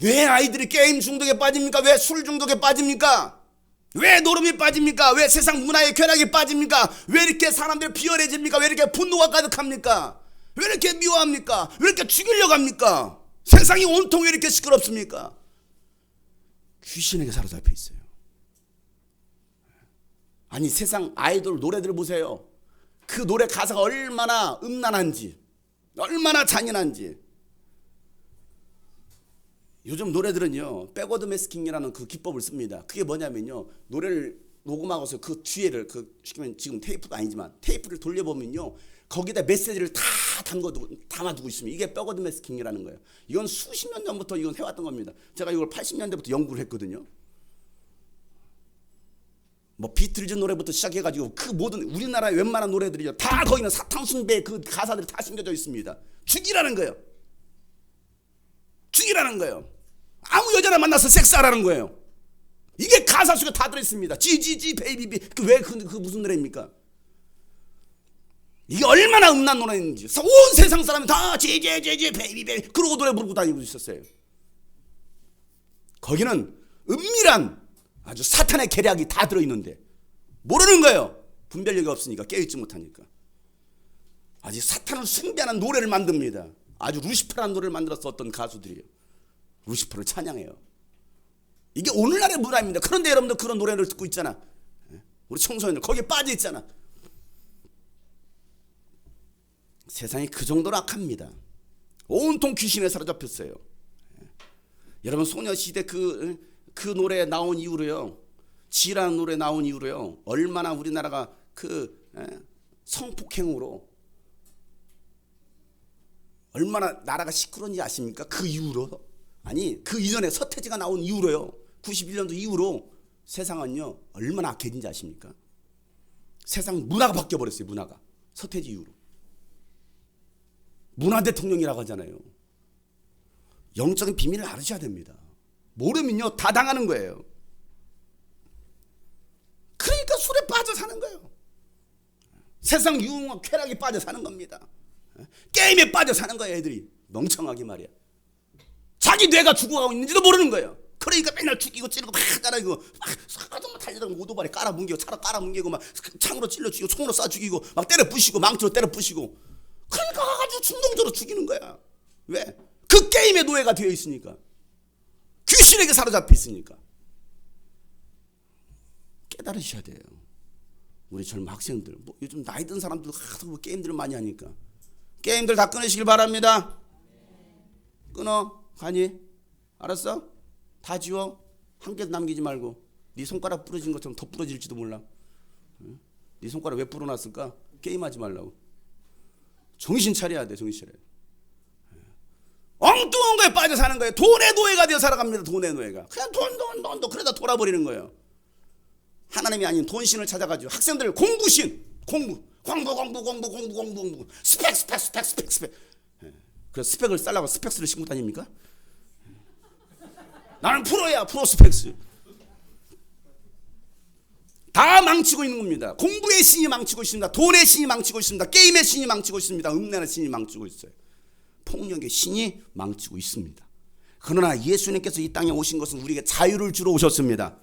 S3: 왜 아이들이 게임 중독에 빠집니까? 왜 술 중독에 빠집니까? 왜 노름이 빠집니까? 왜 세상 문화의 쾌락에 빠집니까? 왜 이렇게 사람들이 비열해집니까? 왜 이렇게 분노가 가득합니까? 왜 이렇게 미워합니까? 왜 이렇게 죽이려고 합니까? 세상이 온통 왜 이렇게 시끄럽습니까? 귀신에게 사로잡혀 있어요. 아니, 세상 아이돌 노래들 보세요. 그 노래 가사가 얼마나 음란한지, 얼마나 잔인한지. 요즘 노래들은요, 백워드 매스킹이라는 그 기법을 씁니다. 그게 뭐냐면요, 노래를 녹음하고서 그 뒤에를 시키면 지금 테이프도 아니지만 테이프를 돌려보면요 거기다 메시지를 다 담아두고 있습니다. 이게 뼈거든 매스킹이라는 거예요. 이건 수십 년 전부터 이건 해왔던 겁니다. 제가 이걸 80년대부터 연구를 했거든요. 뭐 비틀즈 노래부터 시작해가지고 그 모든 우리나라의 웬만한 노래들이요 다 거기는 사탕 숭배 그 가사들이 다 숨겨져 있습니다. 죽이라는 거예요. 죽이라는 거예요. 아무 여자나 만나서 섹스하라는 거예요. 이게 가사 속에 다 들어있습니다. 지지지 베이비비 그 무슨 노래입니까? 이게 얼마나 음란 노래인지 온 세상 사람이 다 지지지지 베이비비 그러고 노래 부르고 다니고 있었어요. 거기는 은밀한 아주 사탄의 계략이 다 들어있는데 모르는 거예요. 분별력이 없으니까 깨어있지 못하니까. 아주 사탄을 숭배하는 노래를 만듭니다. 아주 루시퍼라는 노래를 만들어서 어떤 가수들이요 루시퍼를 찬양해요. 이게 오늘날의 문화입니다. 그런데 여러분들 그런 노래를 듣고 있잖아. 우리 청소년들 거기에 빠져 있잖아. 세상이 그 정도로 악합니다. 온통 귀신에 사로잡혔어요. 여러분 소녀시대 그 노래 나온 이후로요. 지라는 노래 나온 이후로요. 얼마나 우리나라가 그 성폭행으로 얼마나 나라가 시끄러운지 아십니까? 그 이후로 아니 그 이전에 서태지가 나온 이후로요. 91년도 이후로 세상은요 얼마나 악해진지 아십니까? 세상 문화가 바뀌어버렸어요. 문화가 서태지 이후로 문화 대통령이라고 하잖아요. 영적인 비밀을 알으셔야 됩니다. 모르면요 다 당하는 거예요. 그러니까 술에 빠져 사는 거예요. 세상 유흥과 쾌락에 빠져 사는 겁니다. 게임에 빠져 사는 거예요. 애들이 멍청하게 말이야. 자기 뇌가 죽어가고 있는지도 모르는 거예요. 그러니까 맨날 죽이고 찌르고 막 따라다니고 막 사과도 달려다니고 오토바이 깔아뭉개고 차로 깔아뭉개고 막 창으로 찔러 죽이고 총으로 쏴 죽이고 막 때려 부시고 망치로 때려 부시고 그러니까 가가지고 충동적으로 죽이는 거야. 왜? 그 게임의 노예가 되어 있으니까. 귀신에게 사로잡혀 있으니까. 깨달으셔야 돼요. 우리 젊은 학생들 뭐 요즘 나이 든 사람들 하도 뭐 게임들을 많이 하니까 게임들 다 끊으시길 바랍니다. 끊어. 가니? 알았어? 다 지워. 한 개도 남기지 말고. 네 손가락 부러진 것처럼 더 부러질지도 몰라. 네 손가락 왜 부러놨을까? 게임하지 말라고. 정신 차려야 돼. 정신 차려야 돼. 엉뚱한 거에 빠져 사는 거예요. 돈의 노예가 되어 살아갑니다. 돈의 노예가. 그냥 돈 그러다 돌아버리는 거예요. 하나님이 아닌 돈신을 찾아가지고 학생들 공부신 공부 스펙 그래서 스펙을 쌓려고 스펙스를 신고 다닙니까? 나는 프로야. 프로 스펙스. 다 망치고 있는 겁니다. 공부의 신이 망치고 있습니다. 돈의 신이 망치고 있습니다. 게임의 신이 망치고 있습니다. 음란의 신이 망치고 있어요. 폭력의 신이 망치고 있습니다. 그러나 예수님께서 이 땅에 오신 것은 우리에게 자유를 주러 오셨습니다.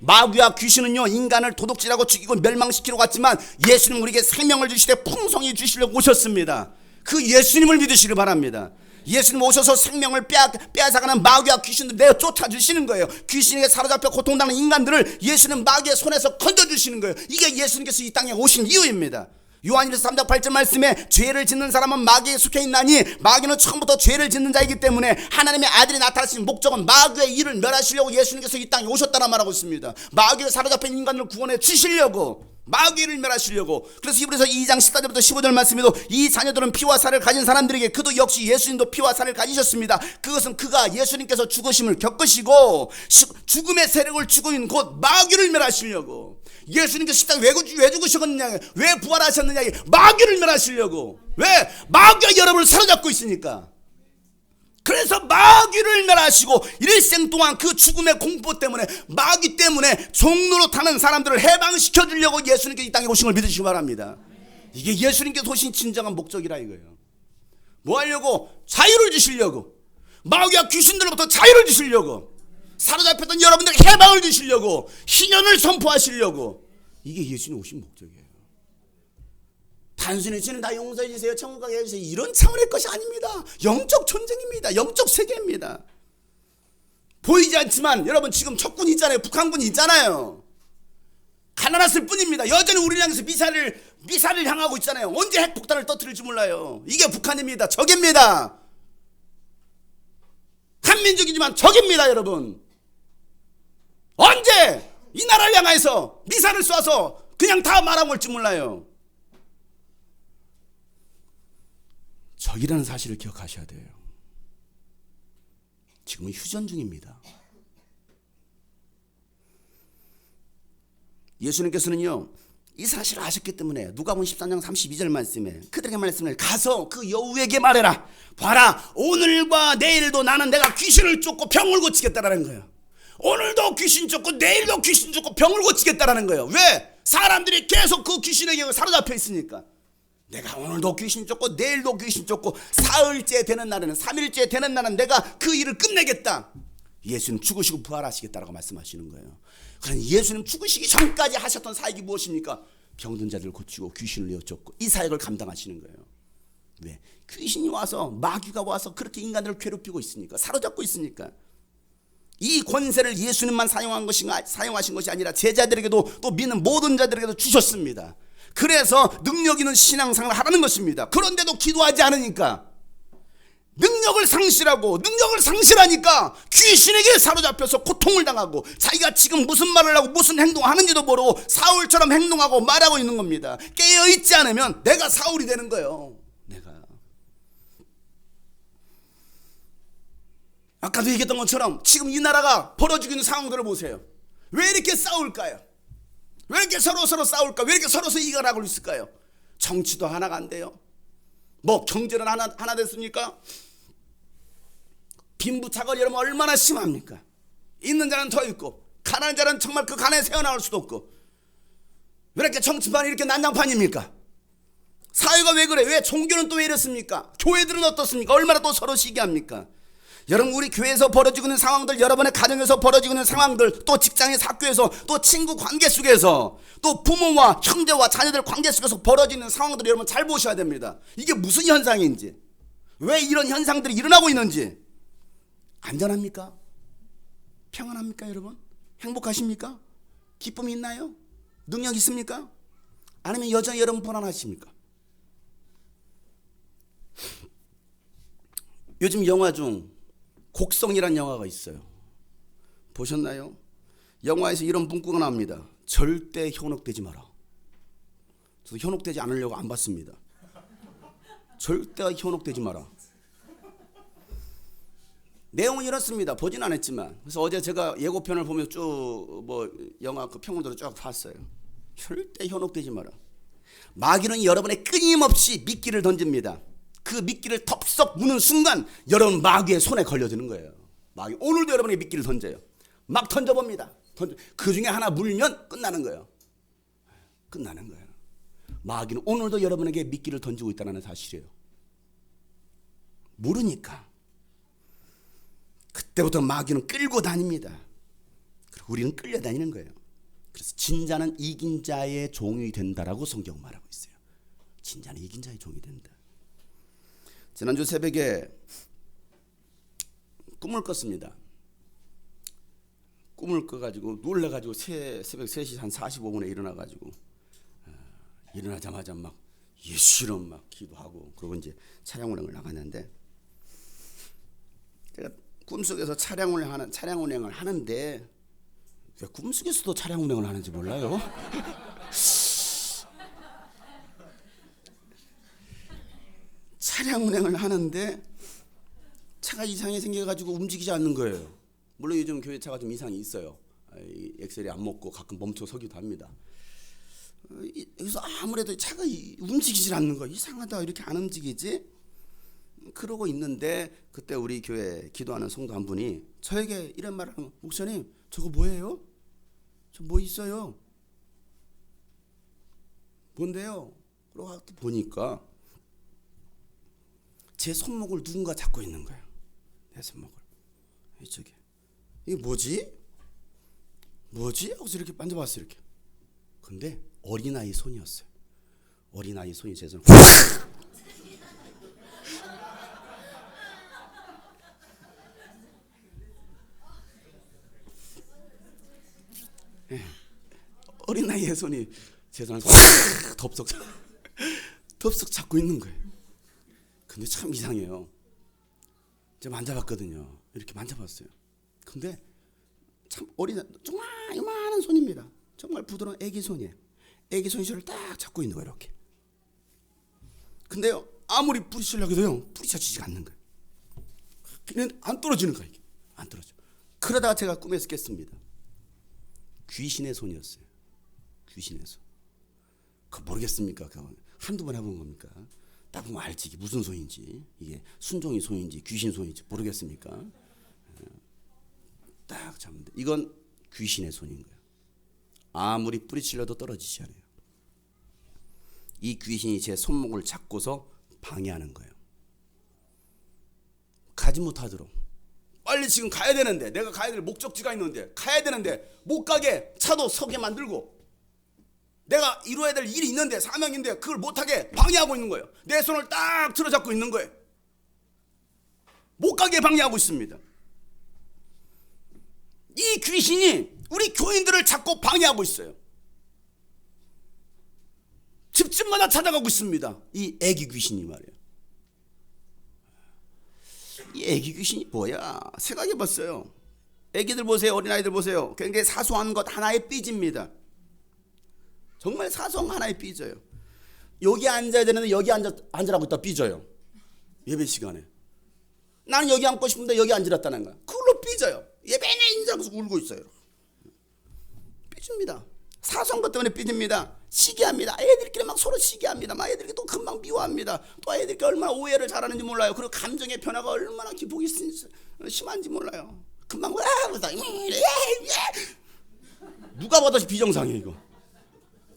S3: 마귀와 귀신은요 인간을 도둑질하고 죽이고 멸망시키려고 왔지만 예수님은 우리에게 생명을 주시되 풍성히 주시려고 오셨습니다. 그 예수님을 믿으시길 바랍니다. 예수님 오셔서 생명을 빼앗아가는 마귀와 귀신들 내어 쫓아주시는 거예요. 귀신에게 사로잡혀 고통당하는 인간들을 예수는 마귀의 손에서 건져주시는 거예요. 이게 예수님께서 이 땅에 오신 이유입니다. 요한일서 3장 8절 말씀에 죄를 짓는 사람은 마귀에 속해 있나니 마귀는 처음부터 죄를 짓는 자이기 때문에 하나님의 아들이 나타나신 목적은 마귀의 일을 멸하시려고 예수님께서 이 땅에 오셨다는 말하고 있습니다. 마귀에 사로잡힌 인간을 구원해 주시려고 마귀를 멸하시려고. 그래서 히브리서 2장 14절부터 15절 말씀에도 이 자녀들은 피와 살을 가진 사람들에게 그도 역시 예수님도 피와 살을 가지셨습니다. 그것은 그가 예수님께서 죽으심을 겪으시고 죽음의 세력을 죽고 있는 곧 마귀를 멸하시려고. 예수님께서 십자가에 왜 죽으셨느냐, 왜 부활하셨느냐, 마귀를 멸하시려고. 왜? 마귀가 여러분을 사로잡고 있으니까. 그래서 마귀를 멸하시고 일생 동안 그 죽음의 공포 때문에 마귀 때문에 종로로 타는 사람들을 해방시켜 주려고 예수님께서 이 땅에 오신 걸 믿으시기 바랍니다. 이게 예수님께서 오신 진정한 목적이라 이거예요. 뭐 하려고? 자유를 주시려고. 마귀와 귀신들로부터 자유를 주시려고. 사로잡혔던 여러분들에게 해방을 주시려고. 희년을 선포하시려고. 이게 예수님 오신 목적이에요. 단순히 주님 나 용서해 주세요, 천국 가게 해주세요, 이런 차원의 것이 아닙니다. 영적 전쟁입니다. 영적 세계입니다. 보이지 않지만 여러분 지금 적군이 있잖아요. 북한군이 있잖아요. 가난했을 뿐입니다. 여전히 우리를 향해서 미사일을 향하고 있잖아요. 언제 핵폭탄을 터뜨릴지 몰라요. 이게 북한입니다. 적입니다. 한민족이지만 적입니다. 여러분 언제 이 나라를 향해서 미사를 쏴서 그냥 다 말아먹을지 몰라요. 적이라는 사실을 기억하셔야 돼요. 지금은 휴전 중입니다. 예수님께서는요, 이 사실을 아셨기 때문에 누가복음 13장 32절 말씀에 그들에게 말씀을 가서 그 여우에게 말해라. 봐라, 오늘과 내일도 나는 내가 귀신을 쫓고 병을 고치겠다라는 거예요. 오늘도 귀신 쫓고 내일도 귀신 쫓고 병을 고치겠다라는 거예요. 왜? 사람들이 계속 그 귀신에게 사로잡혀 있으니까. 내가 오늘도 귀신 쫓고 내일도 귀신 쫓고 사흘째 되는 날에는 3일째 되는 날은 내가 그 일을 끝내겠다. 예수님 죽으시고 부활하시겠다라고 말씀하시는 거예요. 그러니 예수님 죽으시기 전까지 하셨던 사역이 무엇입니까? 병든 자들을 고치고 귀신을 내어쫓고 이 사역을 감당하시는 거예요. 왜? 귀신이 와서, 마귀가 와서 그렇게 인간들을 괴롭히고 있으니까, 사로잡고 있으니까. 이 권세를 예수님만 사용하신 것이 아니라 제자들에게도, 또 믿는 모든 자들에게도 주셨습니다. 그래서 능력 있는 신앙생활을 하라는 것입니다. 그런데도 기도하지 않으니까, 능력을 상실하니까 귀신에게 사로잡혀서 고통을 당하고, 자기가 지금 무슨 말을 하고 무슨 행동을 하는지도 모르고 사울처럼 행동하고 말하고 있는 겁니다. 깨어있지 않으면 내가 사울이 되는 거예요. 내가 아까도 얘기했던 것처럼 지금 이 나라가 벌어지고 있는 상황들을 보세요. 왜 이렇게 싸울까요? 왜 이렇게 서로 싸울까? 왜 이렇게 서로 이겨나가고 있을까요? 정치도 하나가 안 돼요. 뭐 경제는 하나 됐습니까? 빈부차가 여러분 얼마나 심합니까? 있는 자는 더 있고 가난한 자는 정말 그 가난에 새어나올 수도 없고. 왜 이렇게 정치판이 이렇게 난장판입니까? 사회가 왜 그래? 왜 종교는 또 왜 이렇습니까? 교회들은 어떻습니까? 얼마나 또 서로 시기합니까? 여러분, 우리 교회에서 벌어지고 있는 상황들, 여러분의 가정에서 벌어지고 있는 상황들, 또 직장에서, 학교에서, 또 친구 관계 속에서, 또 부모와 형제와 자녀들 관계 속에서 벌어지는 상황들을 여러분 잘 보셔야 됩니다. 이게 무슨 현상인지, 왜 이런 현상들이 일어나고 있는지. 안전합니까? 평안합니까 여러분? 행복하십니까? 기쁨이 있나요? 능력 있습니까? 아니면 여전히 여러분 불안하십니까? 요즘 영화 중 곡성이라는 영화가 있어요. 보셨나요? 영화에서 이런 문구가 나옵니다. 절대 현혹되지 마라. 저도 현혹되지 않으려고 안 봤습니다. 절대 현혹되지 마라. 내용은 이렇습니다. 보진 않았지만. 그래서 어제 제가 예고편을 보면서 쭉 영화 그 평론들을 쭉 봤어요. 절대 현혹되지 마라. 마귀는 여러분의 끊임없이 미끼를 던집니다. 그 미끼를 덥석 무는 순간 여러분 마귀의 손에 걸려드는 거예요. 마귀 오늘도 여러분의 미끼를 던져요. 막 던져봅니다. 그 중에 하나 물면 끝나는 거예요. 끝나는 거예요. 마귀는 오늘도 여러분에게 미끼를 던지고 있다는 사실이에요. 모르니까. 그때부터 마귀는 끌고 다닙니다. 그리고 우리는 끌려다니는 거예요. 그래서 진자는 이긴 자의 종이 된다라고 성경은 말하고 있어요. 진자는 이긴 자의 종이 된다. 지난주 새벽에 꿈을 꿨습니다. 꿈을 꿔가지고 놀라가지고 새벽 3시 한 45분에 일어나가지고 일어나자마자 막 예수 이름 막 기도하고 그러고 이제 차량 운행을 나갔는데, 제가 꿈속에서 차량 운행을 하는데 왜 꿈속에서도 차량 운행을 하는지 몰라요. 차량 운행을 하는데 차가 이상하게 생겨가지고 움직이지 않는 거예요. 물론 요즘 교회 차가 좀 이상이 있어요. 엑셀이 안 먹고 가끔 멈춰 서기도 합니다. 그래서 아무래도 차가 움직이질 않는 거예요. 이상하다, 이렇게 안 움직이지? 그러고 있는데 그때 우리 교회 기도하는 성도 한 분이 저에게 이런 말을 하는 거예요. 목사님, 저거 뭐예요? 저 뭐 있어요? 뭔데요? 그러고 보니까 제 손목을 누군가 잡고 있는 거예요. 내 손목을. 이쪽에. 이게 뭐지? 하고서 이렇게 만져봤어요. 이렇게. 근데 어린아이 손이었어요. 어린아이 손이 제 손을 확! 네. 어린아이의 손이 제 손을 확! 덥석 잡고 있는 거예요. 근데 참 이상해요. 제가 만져봤거든요. 이렇게 만져봤어요. 근데 참 어린 정말 요만한 손입니다. 정말 부드러운 애기 손이에요. 애기 손실을 딱 잡고 있는 거예요. 이렇게. 근데요 아무리 뿌리치려고 해도요 뿌리쳐지지가 않는 거예요. 그냥 안 떨어지는 거예요. 이게. 안 떨어져. 그러다가 제가 꿈에서 깼습니다. 귀신의 손이었어요. 귀신의 손. 그거 모르겠습니까? 그거 한두 번 해본 겁니까? 딱 보면 알지 이게 무슨 손인지, 이게 순종이 손인지 귀신 손인지 모르겠습니까? 딱 잡으면 돼. 이건 귀신의 손인 거예요. 아무리 뿌리치려도 떨어지지 않아요. 이 귀신이 제 손목을 잡고서 방해하는 거예요. 가지 못하도록. 빨리 지금 가야 되는데, 내가 가야 될 목적지가 있는데, 가야 되는데 못 가게 차도 서게 만들고, 내가 이루어야 될 일이 있는데, 사명인데 그걸 못하게 방해하고 있는 거예요. 내 손을 딱 틀어잡고 있는 거예요. 못 가게 방해하고 있습니다. 이 귀신이 우리 교인들을 자꾸 방해하고 있어요. 집집마다 찾아가고 있습니다. 이 애기 귀신이 말이에요. 이 애기 귀신이 뭐야? 생각해봤어요. 애기들 보세요. 어린아이들 보세요. 굉장히 사소한 것 하나에 삐집니다. 정말 사소한 하나에 삐져요. 여기 앉아야 되는데 여기 앉으라고 있다 삐져요. 예배 시간에. 나는 여기 앉고 싶은데 여기 앉으랬다는 거야. 그걸로 삐져요. 예배는 인자하면서 울고 있어요. 삐집니다. 사소한 것 때문에 삐집니다. 시기합니다. 애들끼리 막 서로 시기합니다. 막 애들끼리 또 금방 미워합니다. 또 애들끼리 얼마나 오해를 잘하는지 몰라요. 그리고 감정의 변화가 얼마나 기폭이 심한지 몰라요. 금방 누가 봐도 비정상이에요 이거.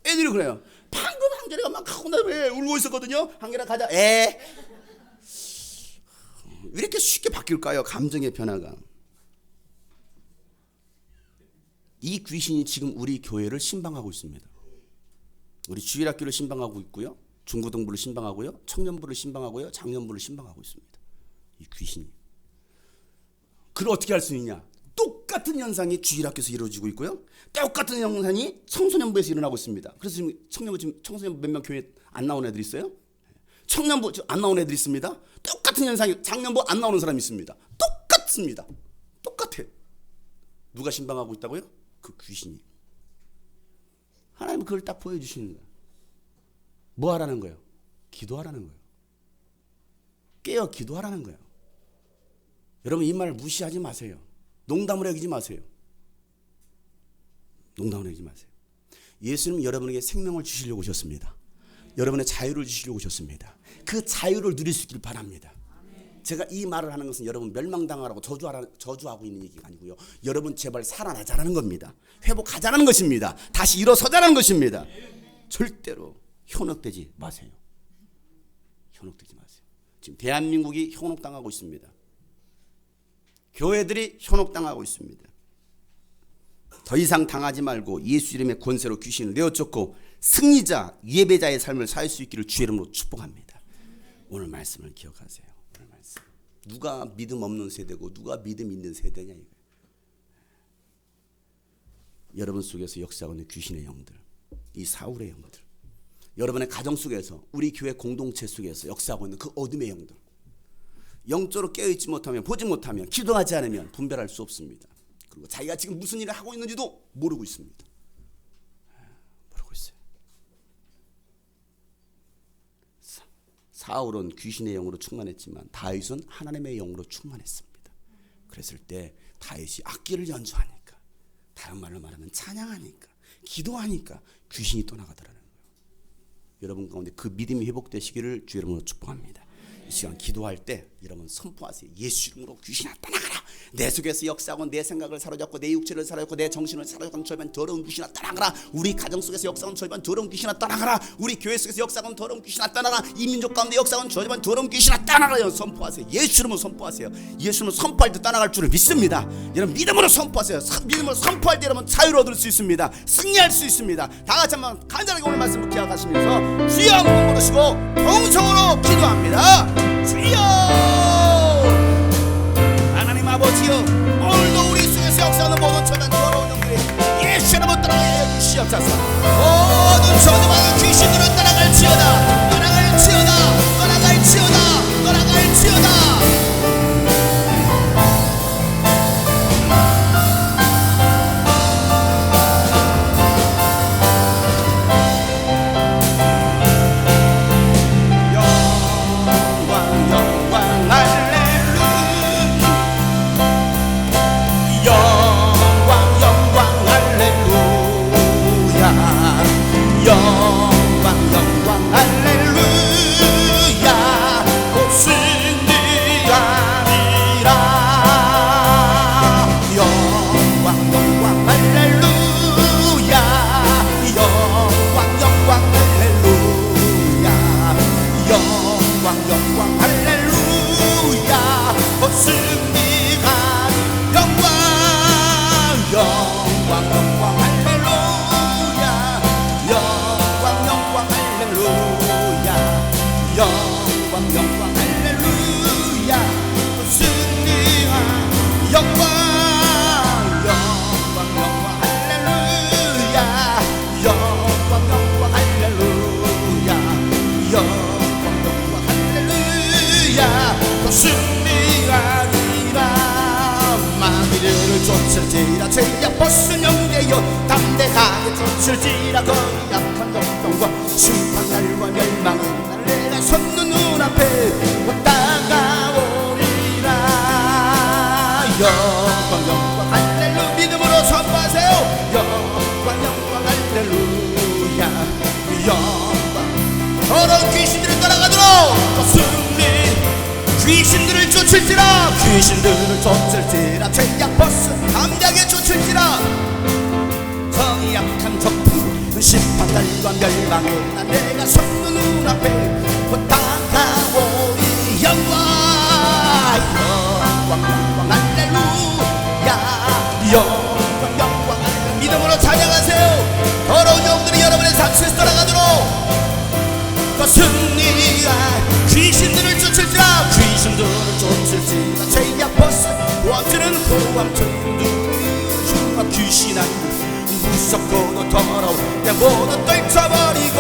S3: 애들이 그래요. 방금 한결이가 막 하고 나 왜 울고 있었거든요. 한결아 가자. 왜 이렇게 쉽게 바뀔까요? 감정의 변화가. 이 귀신이 지금 우리 교회를 신방하고 있습니다. 우리 주일학교를 신방하고 있고요. 중고등부를 신방하고요. 청년부를 신방하고요. 장년부를 신방하고 있습니다. 이 귀신이. 그걸 어떻게 할 수 있냐? 똑같은 현상이 주일학교에서 이루어지고 있고요. 똑같은 현상이 청소년부에서 일어나고 있습니다. 그래서 지금 청소년부 몇 명 교회 안 나오는 애들 있어요? 청년부 안 나오는 애들 있습니다. 똑같은 현상이 장년부 안 나오는 사람이 있습니다. 똑같습니다. 똑같아. 누가 신방하고 있다고요? 그 귀신이. 하나님은 그걸 딱 보여주시는 거예요. 뭐 하라는 거예요? 기도하라는 거예요. 깨어 기도하라는 거예요. 여러분 이 말 무시하지 마세요. 농담을 여기지 마세요. 농담을 여기지 마세요. 예수님은 여러분에게 생명을 주시려고 오셨습니다. 여러분의 자유를 주시려고 오셨습니다. 그 자유를 누릴 수 있길 바랍니다. 제가 이 말을 하는 것은 여러분 멸망당하라고 저주하고 있는 얘기가 아니고요. 여러분 제발 살아나자라는 겁니다. 회복하자는 것입니다. 다시 일어서자는 것입니다. 절대로 현혹되지 마세요. 현혹되지 마세요. 지금 대한민국이 현혹당하고 있습니다. 교회들이 현혹당하고 있습니다. 더 이상 당하지 말고 예수 이름의 권세로 귀신을 내어쫓고 승리자, 예배자의 삶을 살 수 있기를 주 이름으로 축복합니다. 오늘 말씀을 기억하세요. 오늘 말씀. 누가 믿음 없는 세대고 누가 믿음 있는 세대냐 이거예요. 여러분 속에서 역사하고 있는 귀신의 영들, 이 사울의 영들, 여러분의 가정 속에서 우리 교회 공동체 속에서 역사하고 있는 그 어둠의 영들, 영적으로 깨어있지 못하면, 보지 못하면, 기도하지 않으면 분별할 수 없습니다. 그리고 자기가 지금 무슨 일을 하고 있는지도 모르고 있습니다. 모르고 있어요. 사울은 귀신의 영으로 충만했지만 다윗은 하나님의 영으로 충만했습니다. 그랬을 때 다윗이 악기를 연주하니까, 다른 말로 말하면 찬양하니까, 기도하니까 귀신이 떠나가더라는 거예요. 여러분 가운데 그 믿음이 회복되시기를 주 이름으로 축복합니다. 이 시간 기도할 때 여러분 선포하세요. 예수 이름으로 귀신아 떠나가라. 내 속에서 역사하고 내 생각을 사로잡고 내 육체를 사로잡고 내 정신을 사로잡고 저반 더러운 귀신아 떠나가라. 우리 가정 속에서 역사하는 저반 더러운 귀신아 떠나가라. 우리 교회 속에서 역사하는 더러운 귀신아 떠나가라. 이 민족 가운데 역사하는 저반 더러운 귀신아 떠나가라. 선포하세요. 예수 이름으로 선포하세요. 예수 이름으로 선포할 때 떠나갈 줄을 믿습니다. 여러분 믿음으로 선포하세요. 믿음으로 선포할 때 여러분 자유를 얻을 수 있습니다. 승리할 수 있습니다. 다 같이 한번 간절하게 오늘 말씀을 기억하시면서 주여 한번 부르시고 동성으로 기도합니다. 주여 하나님 아버지여, 오늘도 우리 속에서 역사하는 모든 저단 더러운 영들이 예수 이름으로 떠나게 주시옵소서. 모든 저주받은 귀신들은 떠나갈지어다. 떠나갈지어다. 떠나갈지어다. 떠나갈지어다. 제야 벗은 영계여 담대하게 쫓을지라 거약한 역경과 심판날과 멸망의 날 내가 섰는 눈앞에 다가오리라. 영광 영광 할렐루야 믿음으로 선포하세요. 영광 영광 할렐루야. 영광 더러운 귀신들을 따라가도록 승리. 귀신들을 쫓을지라 귀신들을 쫓을지라 죄악 벗은 담대하게 쫓을지라 성이 약한 적군 심판날과 멸망의 날 내가 섰는 눈앞에 곧 다가오리. 영광 영광 영광 할렐루야. 영광 영광 할렐루야. 믿음으로 찬양하세요. 더러운 영들이 여러분의 삶 속에서 떠나가도록 그 승리야. 귀신들을 쫓을지라 귀신들을 쫓을지라 죄악 벗은 왕들은 고함처럼 누르주마. 귀신 아닌 무섭고도 더러운 내 모두 떨쳐버리고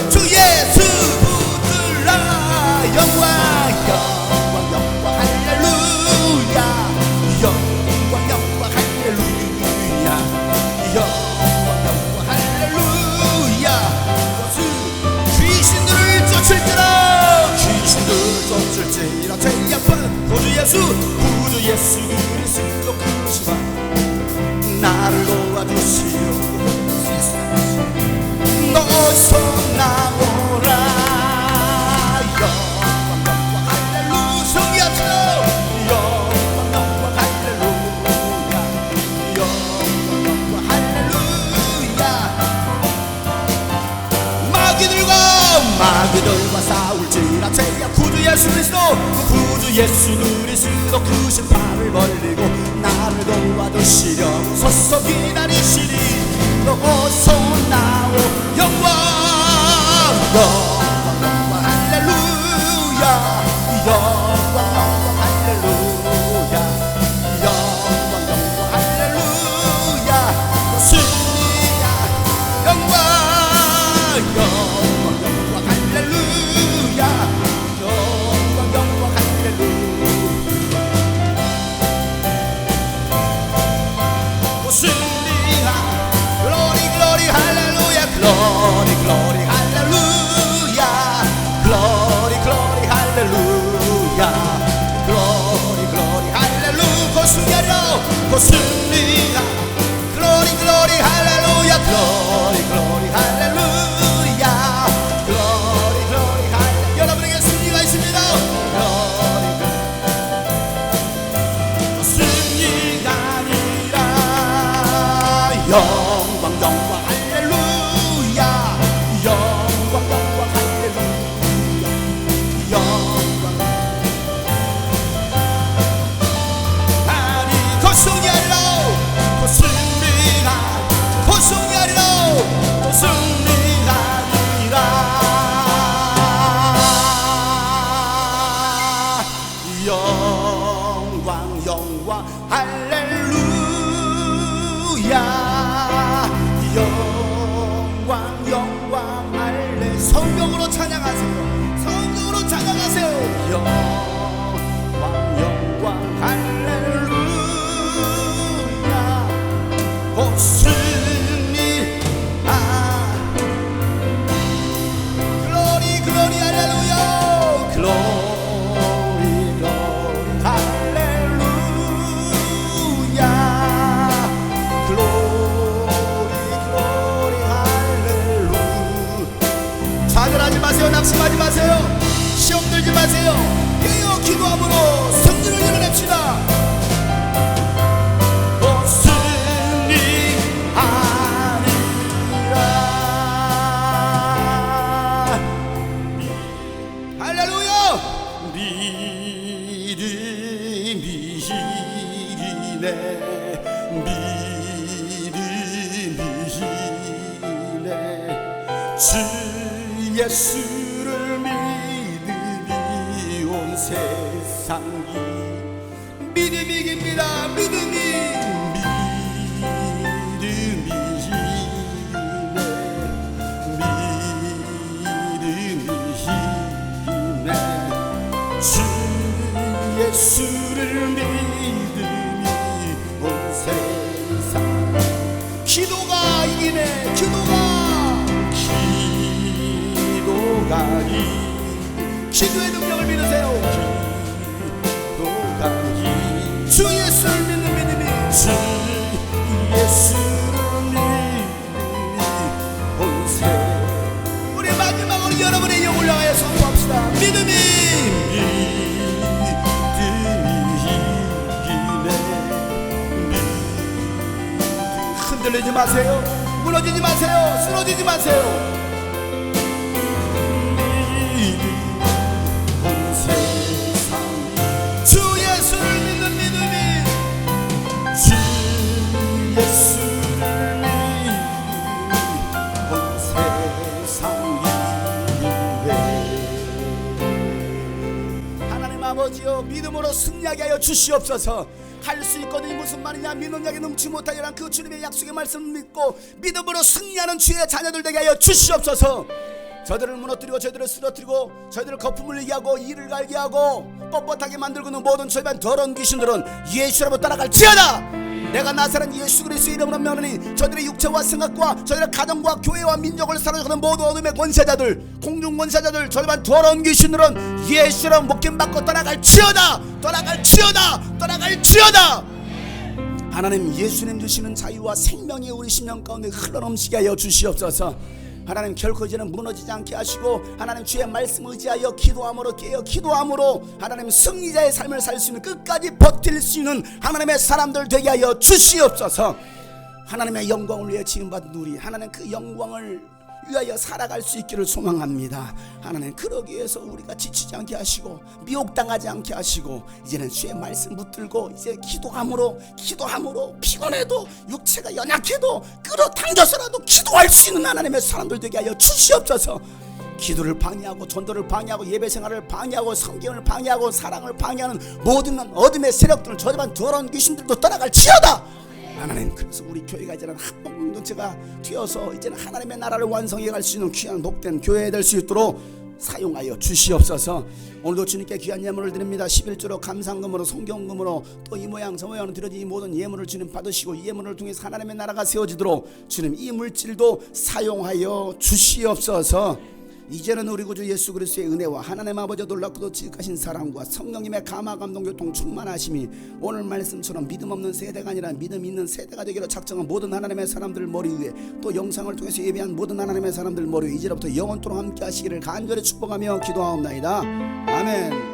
S3: 주 예수 붙들라. 영광 영광 영광 할렐루야. 영광 영광 할렐루야. 영광 영광 할렐루야. 귀신들을 쫓을지라 귀신들을 쫓을지라 죄악 벗은 구주 예수 그리스도 크시마 나를 도와주시오. 어서 나오라. 영광 영광 할렐루야. 승리합시다. 영광 영광 할렐루야. 영광 영광 할렐루야. 마귀들과 싸울지라 죄악 구주 예수 그리스도 그 심판을 벌리고 나를 도와주시려 서서 기다리시니 어서 나오. 영광 영광 영광 할렐루야. 영광 영광 할렐루야. 영광 영광 할렐루야. 승리야. 영광 영광 영광 할렐루야. 영광 영광 할렐루야. 승리야. 글로리 글로리 할렐루야. 글로리 글로리 할렐루야. 글로리 글로리 할렐루야. 글로리 글로리 할렐루야. 곧 승리하리라. 곧 승리야. 글로리 글로리 할렐루야. 글로리 글로리 할렐루야. 글로리 글로리 할렐루야. 여러분에게 승리가 있습니다. 글로리 글로리 승리가 아니라 영광 영광 할렐루야. 영광 영광 할렐루야. 영광 아니 곧 승리하리라. 곧 승리가 곧 승리하리라. 곧 승리하리라. 영광 영광 할렐루야. 영광 영광 할렐. 성경으로 찬양하세요. 성경으로 찬양하세요. 영광 영광 할렐루야. 곧 승리. 글로리 글로리 할렐루야. 글로리 글로리 할렐루야. 글로리 글로리 할렐루야. 좌절하지 마세요. 낙심하지 마세요. 시험 들지 마세요. 깨어 기도함으로 승리를 이뤄냅시다. 곧 승리하리라. 할렐루야. 믿음이 이기네. 믿음이 이기네. 주 예수를 믿음이 온 세상이 믿음이 이깁니다. 믿음이 주 예수를 믿음이 온 세상 기도의 능력을 믿으세요. 주 예수를 믿는 믿음이 주 예수를 믿는 본세. 우리 마지막으로 여러분의 영을 향하여 선포합시다. 믿음이 흔들리지 마세요. 무너지지 마세요. 쓰러지지 마세요. 주 예수를 믿는 믿음이 주 예수를 믿는 온 세상이 하나님 아버지여, 믿음으로 승리하게 하여 주시옵소서. 할 수 있거든요. 무슨 말이냐? 믿는 약에 넘지 못하리란 그 주님의 약속의 말씀을 믿고 믿음으로 승리하는 주의 자녀들 되게 하여 주시옵소서. 저들을 무너뜨리고 저들을 쓰러뜨리고 저들을 거품을 내게 하고 이를 갈게 하고 뻣뻣하게 만들고는 모든 절반 더러운 귀신들은 예수라고 따라갈지어다. 내가 나사렛 예수 그리스도의 이름으로 명하노니 저들의 육체와 생각과 저들의 가정과 교회와 민족을 사로잡는 모든 어둠의 권세자들, 공중 권세자들, 절반 더러운 귀신들은 예수라고 목숨받고 떠나갈지어다. 떠나갈지어다. 떠나갈지어다. 하나님, 예수님 주시는 자유와 생명이 우리 심령 가운데 흘러넘치게 하여 주시옵소서. 하나님, 결코 이제는 무너지지 않게 하시고 하나님 주의 말씀 의지하여 기도함으로 깨어 기도함으로 하나님 승리자의 삶을 살 수 있는, 끝까지 버틸 수 있는 하나님의 사람들 되게 하여 주시옵소서. 하나님의 영광을 위해 지음받은 우리, 하나님 그 영광을 위하여 살아갈 수 있기를 소망합니다. 하나님, 그러기 위해서 우리가 지치지 않게 하시고 미혹당하지 않게 하시고 이제는 주의 말씀 붙들고 이제 기도함으로 피곤해도 육체가 연약해도 끌어당겨서라도 기도할 수 있는 하나님의 사람들 되게 하여 주시옵소서. 기도를 방해하고 전도를 방해하고 예배 생활을 방해하고 성경을 방해하고 사랑을 방해하는 모든 어둠의 세력들을 저주한 더러운 귀신들도 떠나갈지어다. 하나님, 그래서 우리 교회가 이제는 한 공동체가 되어서 이제는 하나님의 나라를 완성해 갈 수 있는 귀한 복된 교회 될 수 있도록 사용하여 주시옵소서. 오늘도 주님께 귀한 예물을 드립니다. 11조로 감상금으로 성경금으로 또 이 모양 저 모양으로 드려진 이 모든 예물을 주님 받으시고 이 예물을 통해서 하나님의 나라가 세워지도록 주님 이 물질도 사용하여 주시옵소서. 이제는 우리 구주 예수 그리스도의 은혜와 하나님 아버지 놀랍고도 지극하신 사랑과 성령님의 감화 감동 교통 충만하심이 오늘 말씀처럼 믿음 없는 세대가 아니라 믿음 있는 세대가 되기로 작정한 모든 하나님의 사람들 머리 위에, 또 영상을 통해서 예배한 모든 하나님의 사람들 머리 위에 이제부터 영원토록 함께 하시기를 간절히 축복하며 기도하옵나이다. 아멘.